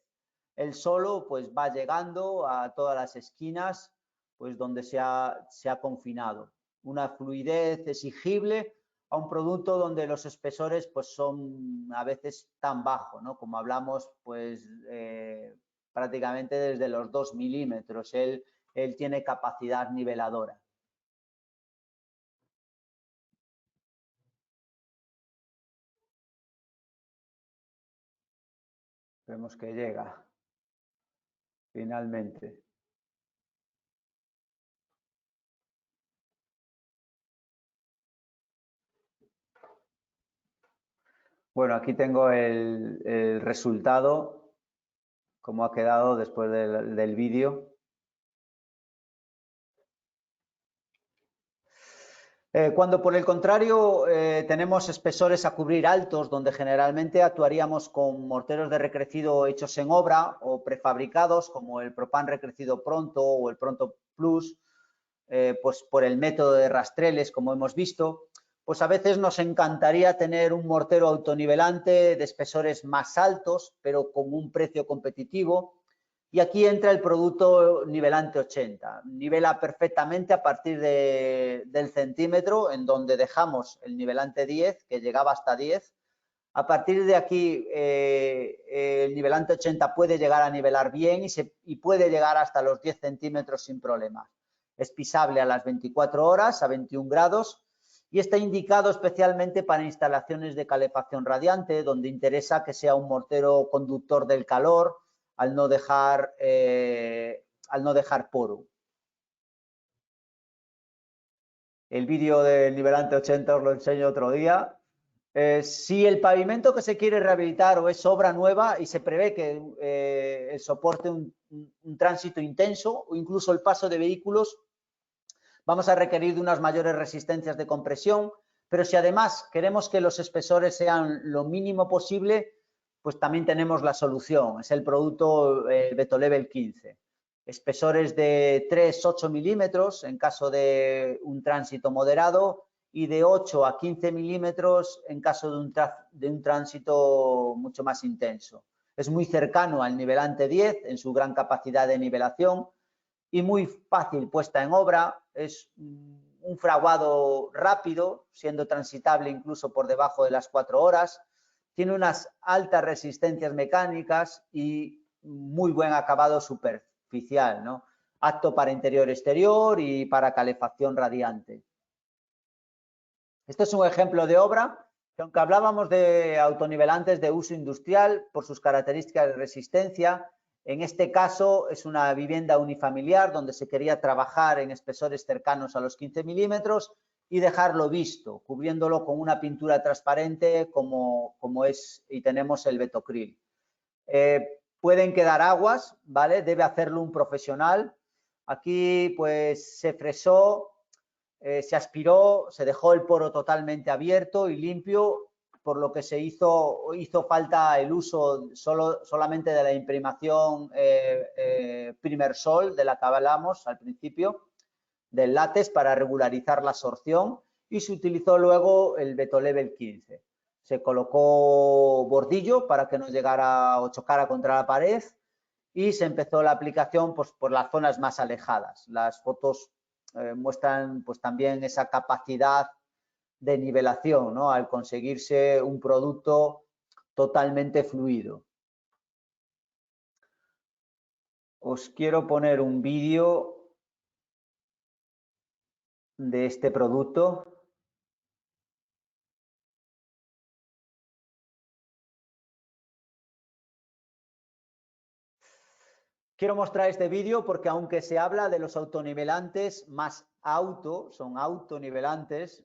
Él solo pues va llegando a todas las esquinas pues donde se ha confinado. Una fluidez exigible a un producto donde los espesores pues son a veces tan bajos, ¿no? Como hablamos pues prácticamente desde los 2 milímetros. Él tiene capacidad niveladora. Vemos que llega finalmente. Bueno, aquí tengo el resultado, cómo ha quedado después del vídeo. Cuando por el contrario tenemos espesores a cubrir altos, donde generalmente actuaríamos con morteros de recrecido hechos en obra o prefabricados, como el Propan recrecido Pronto o el Pronto Plus, pues por el método de rastreles, como hemos visto, pues a veces nos encantaría tener un mortero autonivelante de espesores más altos, pero con un precio competitivo. Y aquí entra el producto nivelante 80. Nivela perfectamente a partir del centímetro, en donde dejamos el nivelante 10, que llegaba hasta 10. A partir de aquí, el nivelante 80 puede llegar a nivelar bien y puede llegar hasta los 10 centímetros sin problemas. Es pisable a las 24 horas, a 21 grados, y está indicado especialmente para instalaciones de calefacción radiante, donde interesa que sea un mortero conductor del calor, al no dejar poro. El vídeo del nivelante 80 os lo enseño otro día. Si el pavimento que se quiere rehabilitar o es obra nueva y se prevé que soporte un tránsito intenso o incluso el paso de vehículos, vamos a requerir de unas mayores resistencias de compresión, pero si además queremos que los espesores sean lo mínimo posible, pues también tenemos la solución. Es el producto Betolevel 15. Espesores de 3-8 milímetros en caso de un tránsito moderado y de 8 a 15 milímetros en caso de un tránsito mucho más intenso. Es muy cercano al nivelante 10 en su gran capacidad de nivelación y muy fácil puesta en obra. Es un fraguado rápido, siendo transitable incluso por debajo de las 4 horas. Tiene unas altas resistencias mecánicas y muy buen acabado superficial, ¿no? Apto para interior-exterior y para calefacción radiante. Este es un ejemplo de obra que, aunque hablábamos de autonivelantes de uso industrial por sus características de resistencia, en este caso es una vivienda unifamiliar donde se quería trabajar en espesores cercanos a los 15 milímetros y dejarlo visto, cubriéndolo con una pintura transparente como es y tenemos el Betocril. Pueden quedar aguas, ¿vale? Debe hacerlo un profesional. Aquí pues se fresó, se aspiró, se dejó el poro totalmente abierto y limpio por lo que hizo falta el uso solamente de la imprimación primer sol, de la que hablamos al principio, del látex para regularizar la absorción, y se utilizó luego el Betolevel 15. Se colocó bordillo para que no llegara o chocara contra la pared, y se empezó la aplicación pues, por las zonas más alejadas. Las fotos muestran pues, también esa capacidad de nivelación, ¿no? Al conseguirse un producto totalmente fluido. Os quiero poner un vídeo de este producto. Quiero mostrar este vídeo porque aunque se habla de los autonivelantes más son autonivelantes,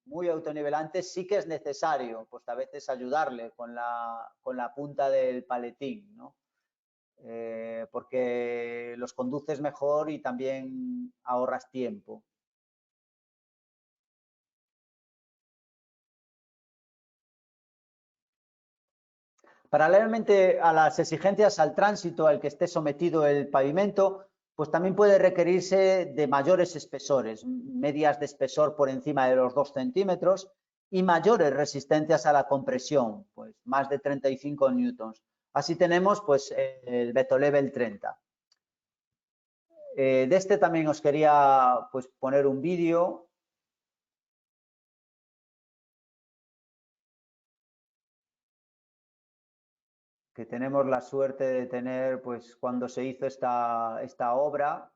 muy autonivelantes, sí que es necesario, pues a veces ayudarle con la punta del paletín, ¿no? Porque los conduces mejor y también ahorras tiempo. Paralelamente a las exigencias al tránsito al que esté sometido el pavimento, pues también puede requerirse de mayores espesores, medias de espesor por encima de los 2 centímetros y mayores resistencias a la compresión, pues más de 35 newtons. Así tenemos pues el Betolevel 30. De este también os quería pues poner un vídeo. Que tenemos la suerte de tener pues cuando se hizo esta obra.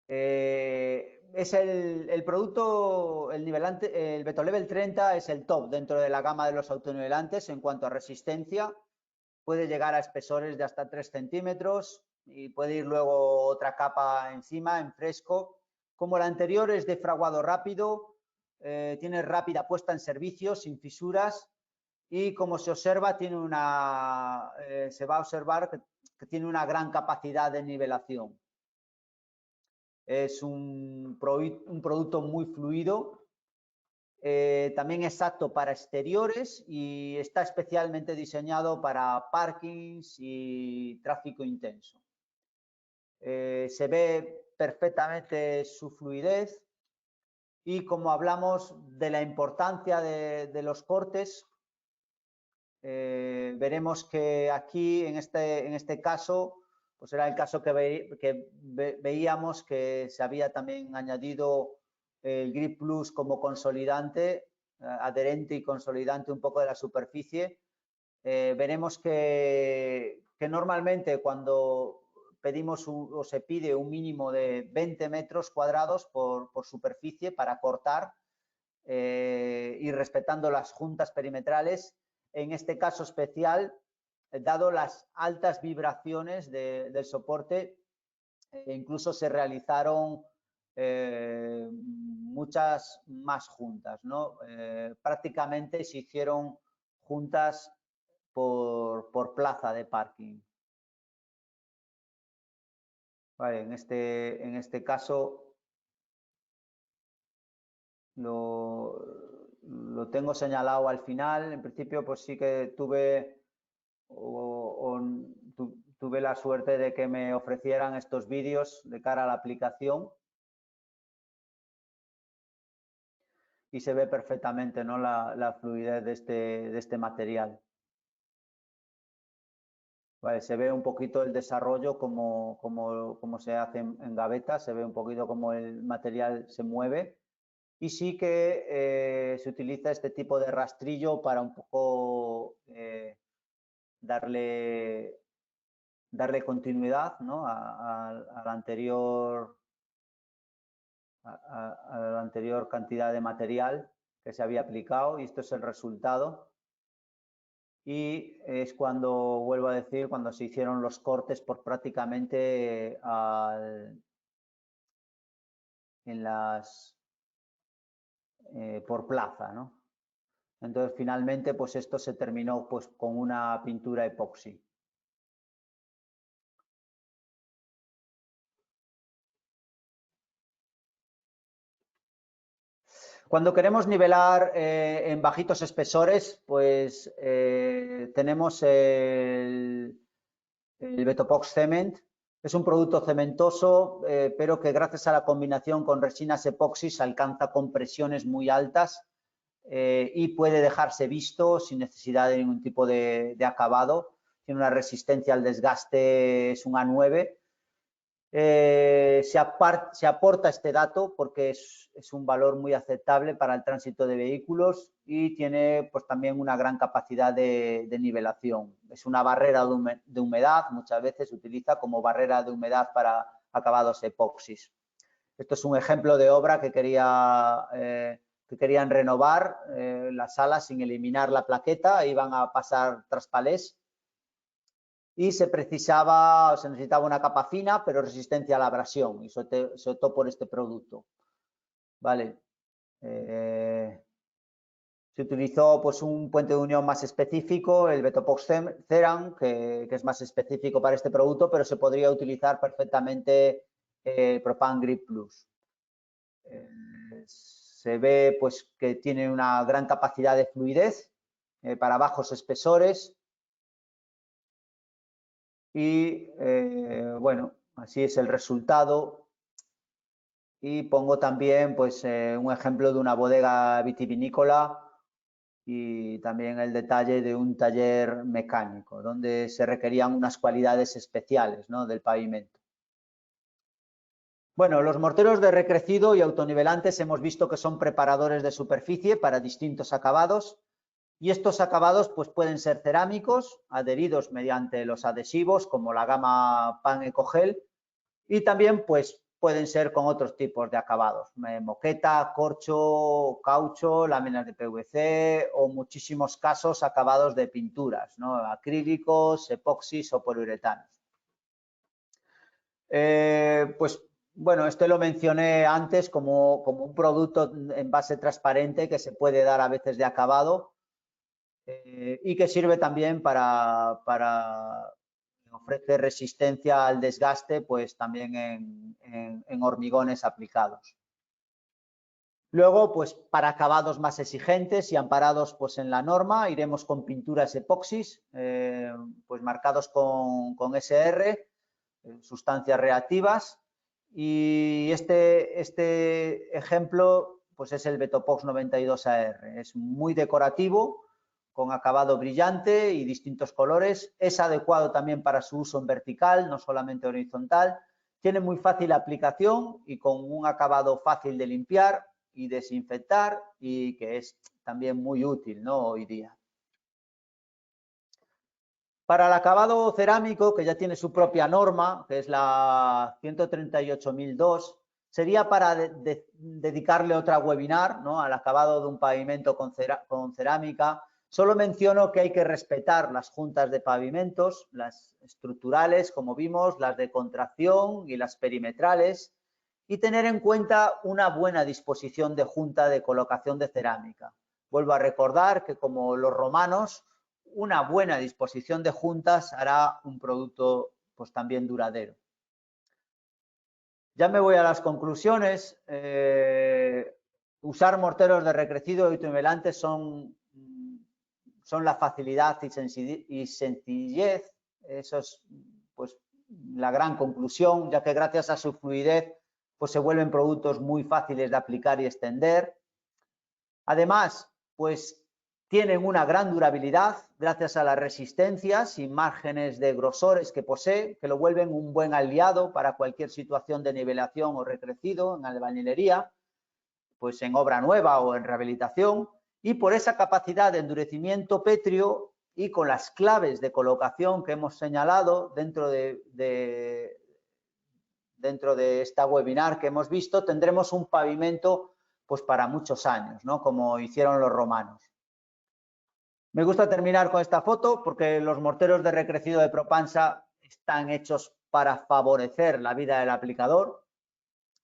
Es el producto, el nivelante, el Betolevel 30 es el top dentro de la gama de los autonivelantes en cuanto a resistencia. Puede llegar a espesores de hasta 3 centímetros y puede ir luego otra capa encima en fresco. Como el anterior es de fraguado rápido, tiene rápida puesta en servicio sin fisuras, y como se observa se va a observar que tiene una gran capacidad de nivelación. Es un producto muy fluido, también es apto para exteriores y está especialmente diseñado para parkings y tráfico intenso. Se ve perfectamente su fluidez, y como hablamos de la importancia de los cortes, veremos que aquí en este caso pues era el caso que veíamos que se había también añadido el Grip Plus como consolidante, adherente y consolidante un poco de la superficie. Veremos que normalmente cuando pedimos o se pide un mínimo de 20 metros cuadrados por superficie para cortar, y respetando las juntas perimetrales, en este caso especial, dado las altas vibraciones del soporte, incluso se realizaron muchas más juntas, ¿no? Prácticamente se hicieron juntas por plaza de parking. Vale, en este caso lo tengo señalado al final. En principio, pues sí que tuve la suerte de que me ofrecieran estos vídeos de cara a la aplicación, y se ve perfectamente, ¿no? la fluidez de este material. Vale, se ve un poquito el desarrollo como se hace en gaveta, se ve un poquito cómo el material se mueve, y sí que se utiliza este tipo de rastrillo para un poco darle continuidad, ¿no? a la anterior cantidad de material que se había aplicado, y esto es el resultado. Y es cuando, vuelvo a decir, cuando se hicieron los cortes por prácticamente por plaza, ¿no? Entonces finalmente pues esto se terminó pues con una pintura epoxi. Cuando queremos nivelar en bajitos espesores, pues tenemos el Betopox Cement. Es un producto cementoso, pero que gracias a la combinación con resinas epoxis alcanza compresiones muy altas y puede dejarse visto sin necesidad de ningún tipo de acabado. Tiene una resistencia al desgaste, es un A9. Se aporta este dato porque es un valor muy aceptable para el tránsito de vehículos y tiene pues también una gran capacidad de nivelación. Es una barrera de humedad, muchas veces se utiliza como barrera de humedad para acabados epoxis. Esto es un ejemplo de obra que querían renovar la sala sin eliminar la plaqueta, iban a pasar traspalés y se necesitaba una capa fina, pero resistencia a la abrasión, y se optó por este producto. Vale. Se utilizó pues un puente de unión más específico, el Betopox Ceram, que es más específico para este producto, pero se podría utilizar perfectamente Propan Grip Plus. Se ve pues que tiene una gran capacidad de fluidez para bajos espesores. Y bueno, así es el resultado. Y pongo también pues un ejemplo de una bodega vitivinícola y también el detalle de un taller mecánico donde se requerían unas cualidades especiales, ¿no?, del pavimento. Bueno, los morteros de recrecido y autonivelantes hemos visto que son preparadores de superficie para distintos acabados. Y estos acabados pues, pueden ser cerámicos, adheridos mediante los adhesivos como la gama Pan Ecogel, y también pues, pueden ser con otros tipos de acabados, moqueta, corcho, caucho, láminas de PVC o muchísimos casos acabados de pinturas, ¿no?, acrílicos, epoxis o poliuretanos. Pues bueno, este lo mencioné antes como un producto en base transparente que se puede dar a veces de acabado. Y que sirve también para ofrecer resistencia al desgaste, pues también en hormigones aplicados. Luego, pues para acabados más exigentes y amparados pues en la norma, iremos con pinturas epoxis, pues marcados con SR, sustancias reactivas. Y este ejemplo pues es el Betopox 92AR. Es muy decorativo, con acabado brillante y distintos colores. Es adecuado también para su uso en vertical, no solamente horizontal. Tiene muy fácil aplicación y con un acabado fácil de limpiar y desinfectar, y que es también muy útil, ¿no?, hoy día. Para el acabado cerámico, que ya tiene su propia norma, que es la 138.002, sería para dedicarle otra webinar, ¿no?, al acabado de un pavimento con cerámica. Solo menciono que hay que respetar las juntas de pavimentos, las estructurales, como vimos, las de contracción y las perimetrales, y tener en cuenta una buena disposición de junta de colocación de cerámica. Vuelvo a recordar que, como los romanos, una buena disposición de juntas hará un producto pues también duradero. Ya me voy a las conclusiones. Usar morteros de recrecido y autonivelantes son la facilidad y sencillez. Eso es pues la gran conclusión, ya que gracias a su fluidez pues se vuelven productos muy fáciles de aplicar y extender. Además, pues tienen una gran durabilidad gracias a las resistencias y márgenes de grosores que posee, que lo vuelven un buen aliado para cualquier situación de nivelación o recrecido en albañilería, pues en obra nueva o en rehabilitación, y por esa capacidad de endurecimiento pétreo y con las claves de colocación que hemos señalado dentro de esta webinar que hemos visto, tendremos un pavimento pues para muchos años, ¿no?, como hicieron los romanos. Me gusta terminar con esta foto porque los morteros de recrecido de Propansa están hechos para favorecer la vida del aplicador,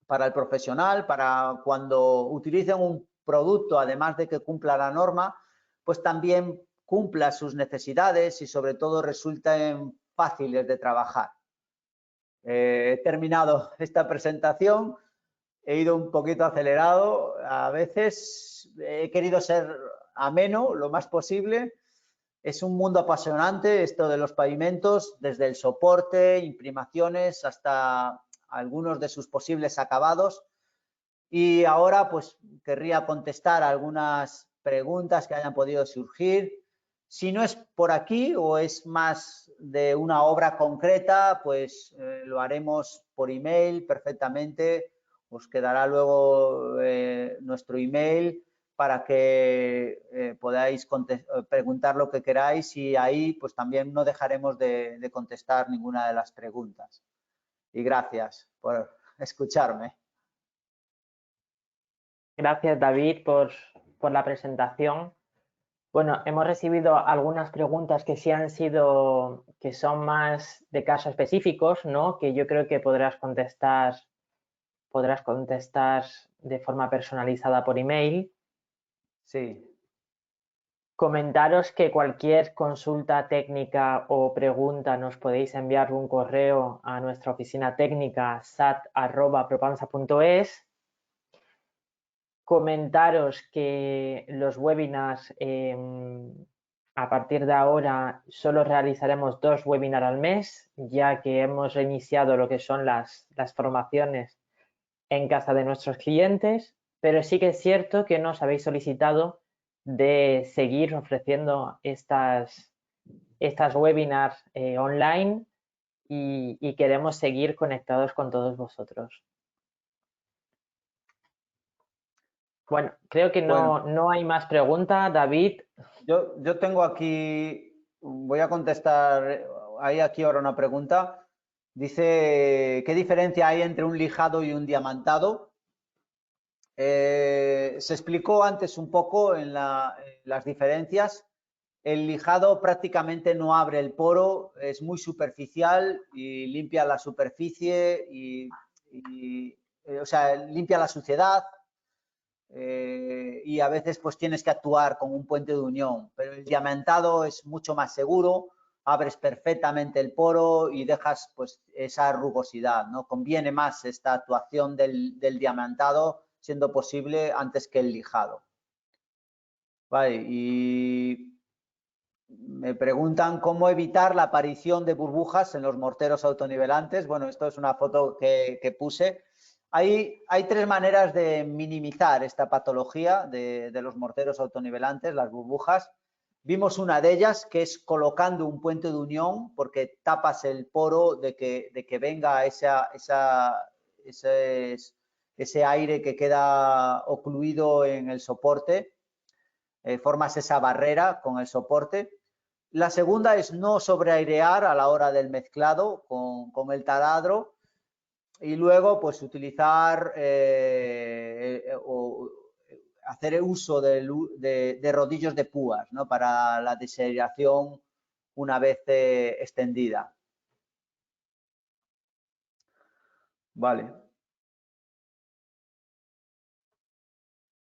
para el profesional, para cuando utilicen un producto, además de que cumpla la norma, pues también cumpla sus necesidades y sobre todo resulten fáciles de trabajar. He terminado esta presentación he ido un poquito acelerado. A veces he querido ser ameno lo más posible. Es un mundo apasionante esto de los pavimentos, desde el soporte, imprimaciones, hasta algunos de sus posibles acabados. Y ahora pues querría contestar algunas preguntas que hayan podido surgir. Si no es por aquí o es más de una obra concreta, pues lo haremos por email perfectamente. Os quedará luego nuestro email para que podáis preguntar lo que queráis, y ahí pues también no dejaremos de contestar ninguna de las preguntas. Y gracias por escucharme. Gracias, David, por la presentación. Bueno, hemos recibido algunas preguntas que sí que son más de casos específicos, ¿no? Que yo creo que podrás contestar de forma personalizada por email. Sí. Comentaros que cualquier consulta técnica o pregunta nos podéis enviar un correo a nuestra oficina técnica sat@propansa.es. Comentaros que los webinars a partir de ahora solo realizaremos 2 webinars al mes, ya que hemos reiniciado lo que son las formaciones en casa de nuestros clientes, pero sí que es cierto que nos habéis solicitado de seguir ofreciendo estas webinars online y queremos seguir conectados con todos vosotros. Bueno, creo que Bueno, no hay más preguntas, David. yo tengo aquí, voy a contestar, hay aquí ahora una pregunta. Dice, ¿qué diferencia hay entre un lijado y un diamantado? Se explicó antes un poco en las diferencias. El lijado prácticamente no abre el poro, es muy superficial y limpia la superficie o sea, limpia la suciedad. Y a veces pues tienes que actuar como un puente de unión, pero el diamantado es mucho más seguro, abres perfectamente el poro y dejas pues esa rugosidad, ¿no? Conviene más esta actuación del diamantado, siendo posible, antes que el lijado. Vale, y me preguntan cómo evitar la aparición de burbujas en los morteros autonivelantes. Bueno, esto es una foto que puse. Hay 3 maneras de minimizar esta patología de los morteros autonivelantes, las burbujas. Vimos una de ellas, que es colocando un puente de unión, porque tapas el poro de que venga ese aire que queda ocluido en el soporte. Formas esa barrera con el soporte. La segunda es no sobreairear a la hora del mezclado con el taladro, y luego pues utilizar o hacer uso de rodillos de púas, ¿no? Para la desaireación una vez extendida. Vale.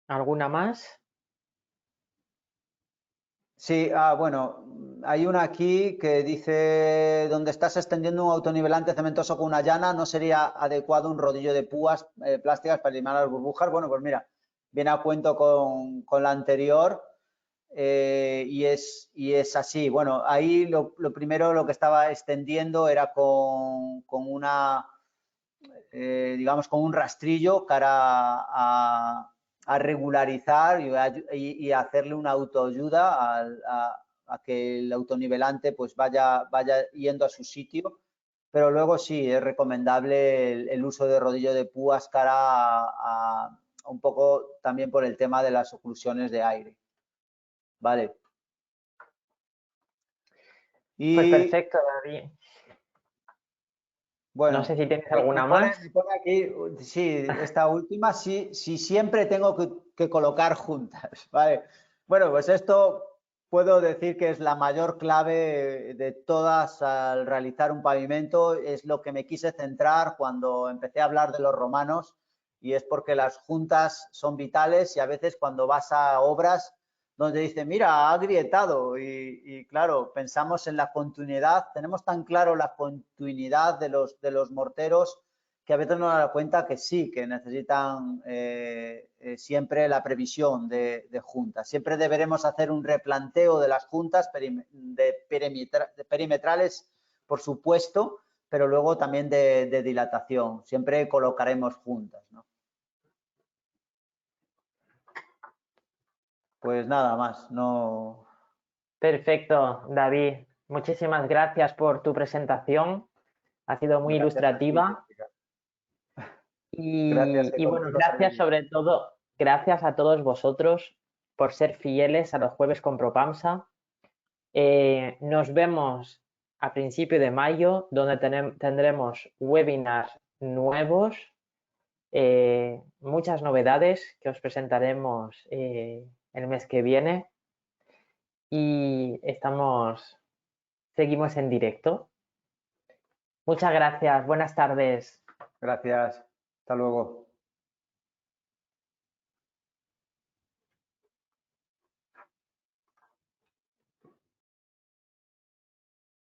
¿Alguna más? Sí, bueno, hay una aquí que dice, donde estás extendiendo un autonivelante cementoso con una llana, ¿no sería adecuado un rodillo de púas plásticas para eliminar las burbujas? Bueno, pues mira, viene a cuento con la anterior, y es así. Bueno, ahí lo primero lo que estaba extendiendo era con una, digamos, con un rastrillo cara a regularizar y hacerle una autoayuda a que el autonivelante pues vaya yendo a su sitio. Pero luego sí, es recomendable el uso de rodillo de púas cara a un poco también por el tema de las oclusiones de aire. Vale. Pues Y perfecto, David. No sé bueno, si tienes alguna más. me pone aquí, sí, esta última, sí, sí siempre tengo que colocar juntas, ¿vale? Bueno, pues esto puedo decir que es la mayor clave de todas al realizar un pavimento, es lo que me quise centrar cuando empecé a hablar de los romanos, y es porque las juntas son vitales, y a veces cuando vas a obras donde dice, mira, ha agrietado, y claro, pensamos en la continuidad, tenemos tan claro la continuidad de los morteros que a veces nos damos cuenta que sí, que necesitan siempre la previsión de juntas. Siempre deberemos hacer un replanteo de las juntas perimetrales, por supuesto, pero luego también de dilatación. Siempre colocaremos juntas, ¿no? Pues nada más, no. Perfecto, David. Muchísimas gracias por tu presentación. Ha sido muy ilustrativa. Gracias, Y bueno, gracias sobre todo, gracias a todos vosotros por ser fieles a los jueves con Propamsa. Nos vemos a principio de mayo, donde tendremos webinars nuevos, muchas novedades que os presentaremos el mes que viene y seguimos en directo. Muchas gracias, buenas tardes. Gracias, hasta luego.